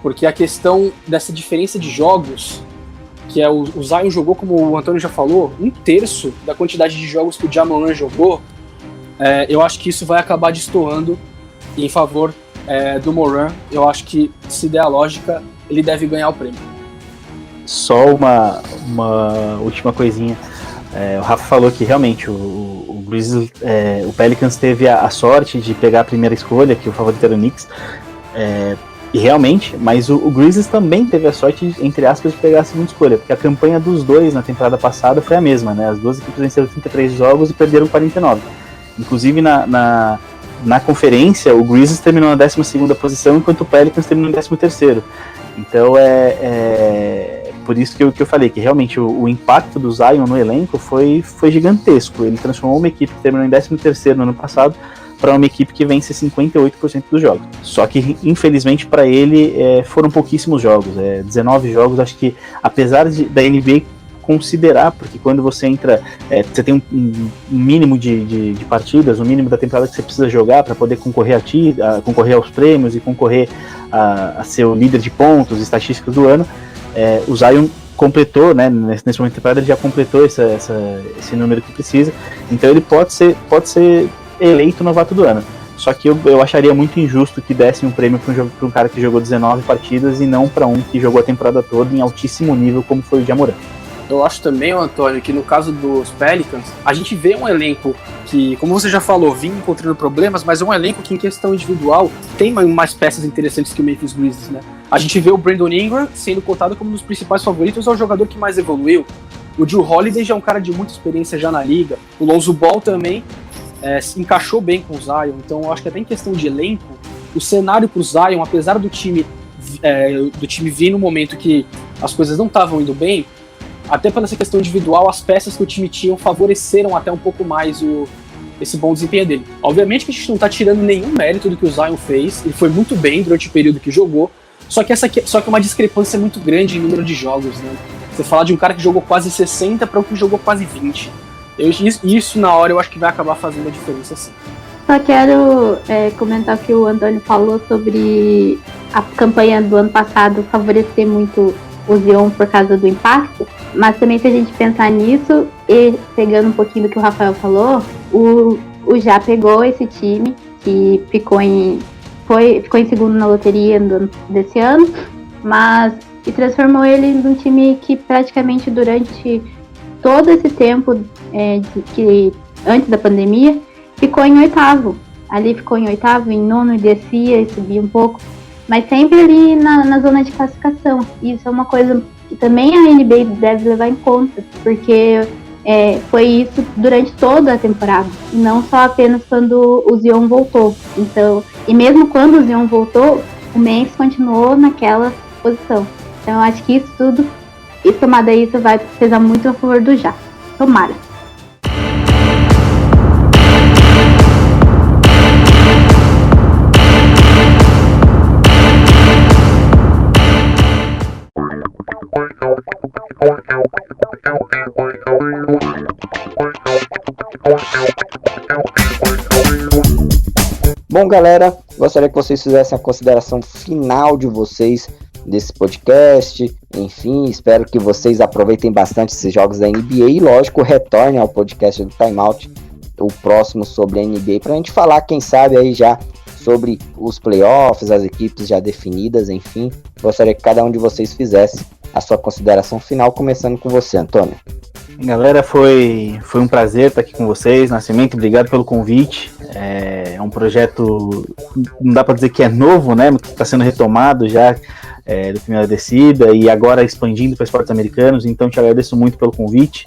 porque a questão dessa diferença de jogos, que o Zion jogou, como o Antônio já falou, 1/3 da quantidade de jogos que o Ja Morant jogou, eu acho que isso vai acabar destoando em favor do Morant. Eu acho que, se der a lógica, ele deve ganhar o prêmio. Só uma última coisinha. O Rafa falou que realmente o Grizzlies, o Pelicans teve a sorte de pegar a primeira escolha, que o favorito era o Knicks, e realmente, mas o Grizzlies também teve a sorte, entre aspas, de pegar a segunda escolha, porque a campanha dos dois na temporada passada foi a mesma, né? As duas equipes venceram 33 jogos e perderam 49. Inclusive na conferência, o Grizzlies terminou na 12ª posição, enquanto o Pelicans terminou em 13º. Então por isso que eu falei que realmente o impacto do Zion no elenco foi gigantesco. Ele transformou uma equipe que terminou em 13º no ano passado para uma equipe que vence 58% dos jogos. Só que, infelizmente, para ele foram pouquíssimos jogos, 19 jogos. Acho que, apesar da NBA considerar, porque quando você entra, você tem um mínimo de partidas, o mínimo da temporada que você precisa jogar para poder concorrer concorrer aos prêmios e concorrer a ser o líder de pontos, estatísticas do ano. O Zion completou, né, nesse momento da temporada ele já completou esse número que precisa, então ele pode ser eleito novato do ano. Só que eu acharia muito injusto que dessem um prêmio para um cara que jogou 19 partidas e não para um que jogou a temporada toda em altíssimo nível, como foi o Ja Morant. Eu acho também, Antônio, que no caso dos Pelicans, a gente vê um elenco que, como você já falou, vinha encontrando problemas, mas é um elenco que, em questão individual, tem mais peças interessantes que o Memphis Grizzlies, né? A gente vê o Brandon Ingram sendo cotado como um dos principais favoritos, é o jogador que mais evoluiu. O Drew Holiday já é um cara de muita experiência já na liga. O Lonzo Ball também se encaixou bem com o Zion. Então, eu acho que até em questão de elenco, o cenário para o Zion, apesar do time vir no momento que as coisas não estavam indo bem, até pela essa questão individual, as peças que o time tinha favoreceram até um pouco mais esse bom desempenho dele. Obviamente que a gente não está tirando nenhum mérito do que o Zion fez, ele foi muito bem durante o período que jogou, só que é uma discrepância muito grande em número de jogos, né? Você fala de um cara que jogou quase 60 para um que jogou quase 20. Isso na hora eu acho que vai acabar fazendo a diferença, sim. Só quero comentar o que o Antônio falou sobre a campanha do ano passado favorecer muito o Zion por causa do impacto, mas também se a gente pensar nisso, e pegando um pouquinho do que o Rafael falou, o Já pegou esse time que ficou em segundo na loteria desse ano, mas e transformou ele num time que praticamente durante todo esse tempo que antes da pandemia ficou em oitavo. Ali ficou em oitavo, em nono, e descia e subia um pouco, mas sempre ali na zona de classificação. Isso é uma coisa que também a NBA deve levar em conta, porque foi isso durante toda a temporada, e não só apenas quando o Zion voltou. Então, e mesmo quando o Zion voltou, o Memphis continuou naquela posição. Então eu acho que isso tudo, e somado a isso, vai pesar muito a favor do Já. Tomara. Bom, galera, gostaria que vocês fizessem a consideração final de vocês desse podcast. Enfim, espero que vocês aproveitem bastante esses jogos da NBA e, lógico, retornem ao podcast do Timeout, o próximo sobre a NBA, para a gente falar, quem sabe, aí já sobre os playoffs, as equipes já definidas, enfim. Gostaria que cada um de vocês fizesse a sua consideração final, começando com você, Antônio. Galera, foi um prazer estar aqui com vocês. Nascimento, obrigado pelo convite. É um projeto, não dá para dizer que é novo, né? Que está sendo retomado já da primeira descida e agora expandindo para esportes americanos. Então, te agradeço muito pelo convite.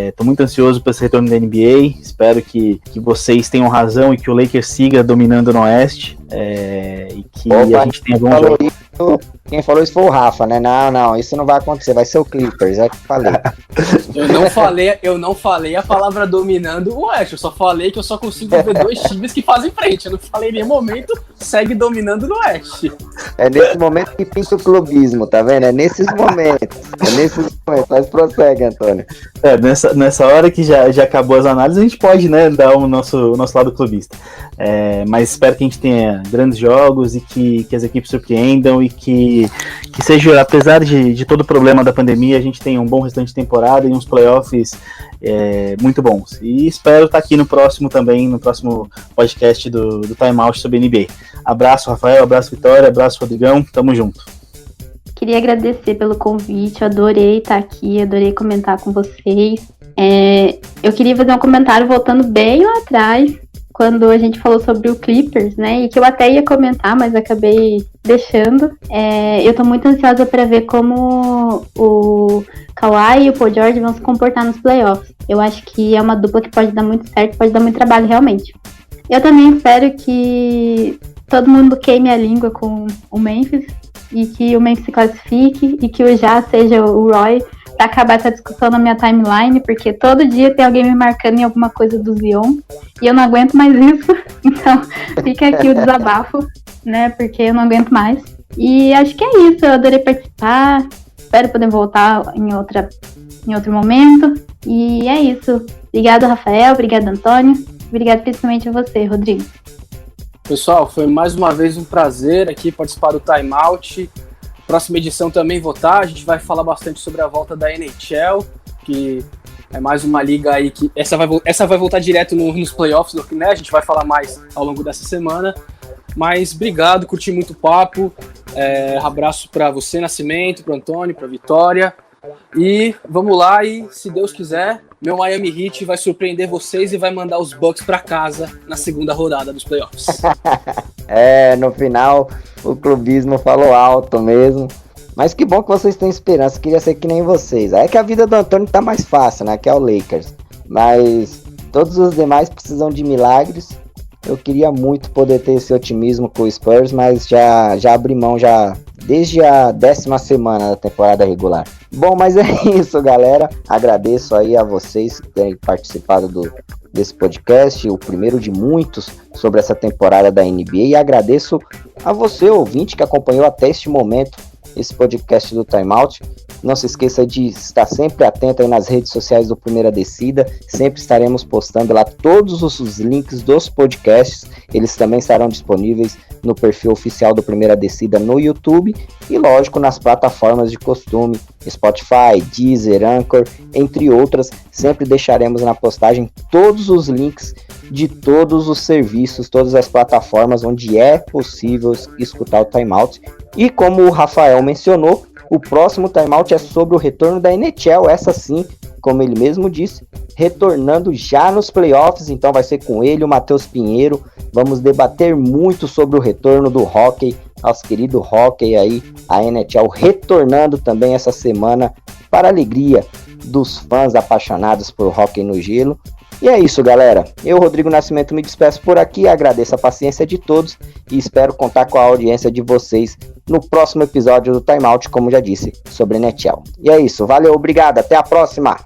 Estou muito ansioso para esse retorno da NBA. Espero que vocês tenham razão e que o Lakers siga dominando no Oeste. E que a gente tenha bons jogos. Quem falou isso foi o Rafa, né? Não, isso não vai acontecer, vai ser o Clippers, é o que eu falei. Eu não falei a palavra dominando o Oeste, eu só falei que eu só consigo ver 2 times que fazem frente. Eu não falei em nenhum momento segue dominando no Oeste. É nesse momento que pinta o clubismo, tá vendo? É nesses momentos. Mas prossegue, Antônio. Nessa hora que já acabou as análises, a gente pode, né, dar o nosso lado clubista. Mas espero que a gente tenha grandes jogos e que as equipes surpreendam e que seja, apesar de todo o problema da pandemia, a gente tenha um bom restante de temporada e uns playoffs muito bons. E espero estar aqui no próximo podcast do Timeout sobre NBA. Abraço, Rafael, abraço, Vitória, abraço, Rodrigão, tamo junto. Queria agradecer pelo convite, eu adorei estar aqui, adorei comentar com vocês. Eu queria fazer um comentário voltando bem lá atrás, quando a gente falou sobre o Clippers, né, e que eu até ia comentar, mas acabei deixando. Eu tô muito ansiosa para ver como o Kawhi e o Paul George vão se comportar nos playoffs. Eu acho que é uma dupla que pode dar muito certo, pode dar muito trabalho realmente. Eu também espero que todo mundo queime a língua com o Memphis, e que o Memphis se classifique, e que o Já seja o Roy, pra acabar essa discussão na minha timeline, porque todo dia tem alguém me marcando em alguma coisa do Zion, e eu não aguento mais isso. Então fica aqui o desabafo, né, porque eu não aguento mais. E acho que é isso, eu adorei participar, espero poder voltar em outro momento, e é isso. Obrigado, Rafael, obrigado, Antônio, obrigado principalmente a você, Rodrigo. Pessoal, foi mais uma vez um prazer aqui participar do Timeout. Próxima edição também votar, a gente vai falar bastante sobre a volta da NHL, que é mais uma liga aí que essa vai voltar direto nos playoffs, né? A gente vai falar mais ao longo dessa semana. Mas obrigado, curti muito o papo. Abraço para você, Nascimento, para Antônio, para Vitória. E vamos lá, e se Deus quiser, meu Miami Heat vai surpreender vocês e vai mandar os Bucks para casa na segunda rodada dos playoffs. No final o clubismo falou alto mesmo. Mas que bom que vocês têm esperança, queria ser que nem vocês. É que a vida do Antônio tá mais fácil, né? Que é o Lakers. Mas todos os demais precisam de milagres. Eu queria muito poder ter esse otimismo com o Spurs, mas já abri mão desde a 10ª semana da temporada regular. Bom, mas é isso, galera. Agradeço aí a vocês que terem participado desse podcast, o primeiro de muitos sobre essa temporada da NBA, e agradeço a você, ouvinte, que acompanhou até este momento esse podcast do Timeout. Não se esqueça de estar sempre atento aí nas redes sociais do Primeira Descida, sempre estaremos postando lá todos os links dos podcasts, eles também estarão disponíveis no perfil oficial do Primeira Descida no YouTube e, lógico, nas plataformas de costume, Spotify, Deezer, Anchor, entre outras. Sempre deixaremos na postagem todos os links de todos os serviços, todas as plataformas onde é possível escutar o Timeout. E como o Rafael mencionou, o próximo Timeout é sobre o retorno da NHL, essa sim, como ele mesmo disse, retornando já nos playoffs, então vai ser com ele, o Matheus Pinheiro. Vamos debater muito sobre o retorno do hockey, nosso querido hockey aí, a NHL retornando também essa semana para a alegria dos fãs apaixonados por hockey no gelo. E é isso, galera. Eu, Rodrigo Nascimento, me despeço por aqui, agradeço a paciência de todos e espero contar com a audiência de vocês no próximo episódio do Timeout, como já disse, sobre NHL. E é isso, valeu, obrigado, até a próxima!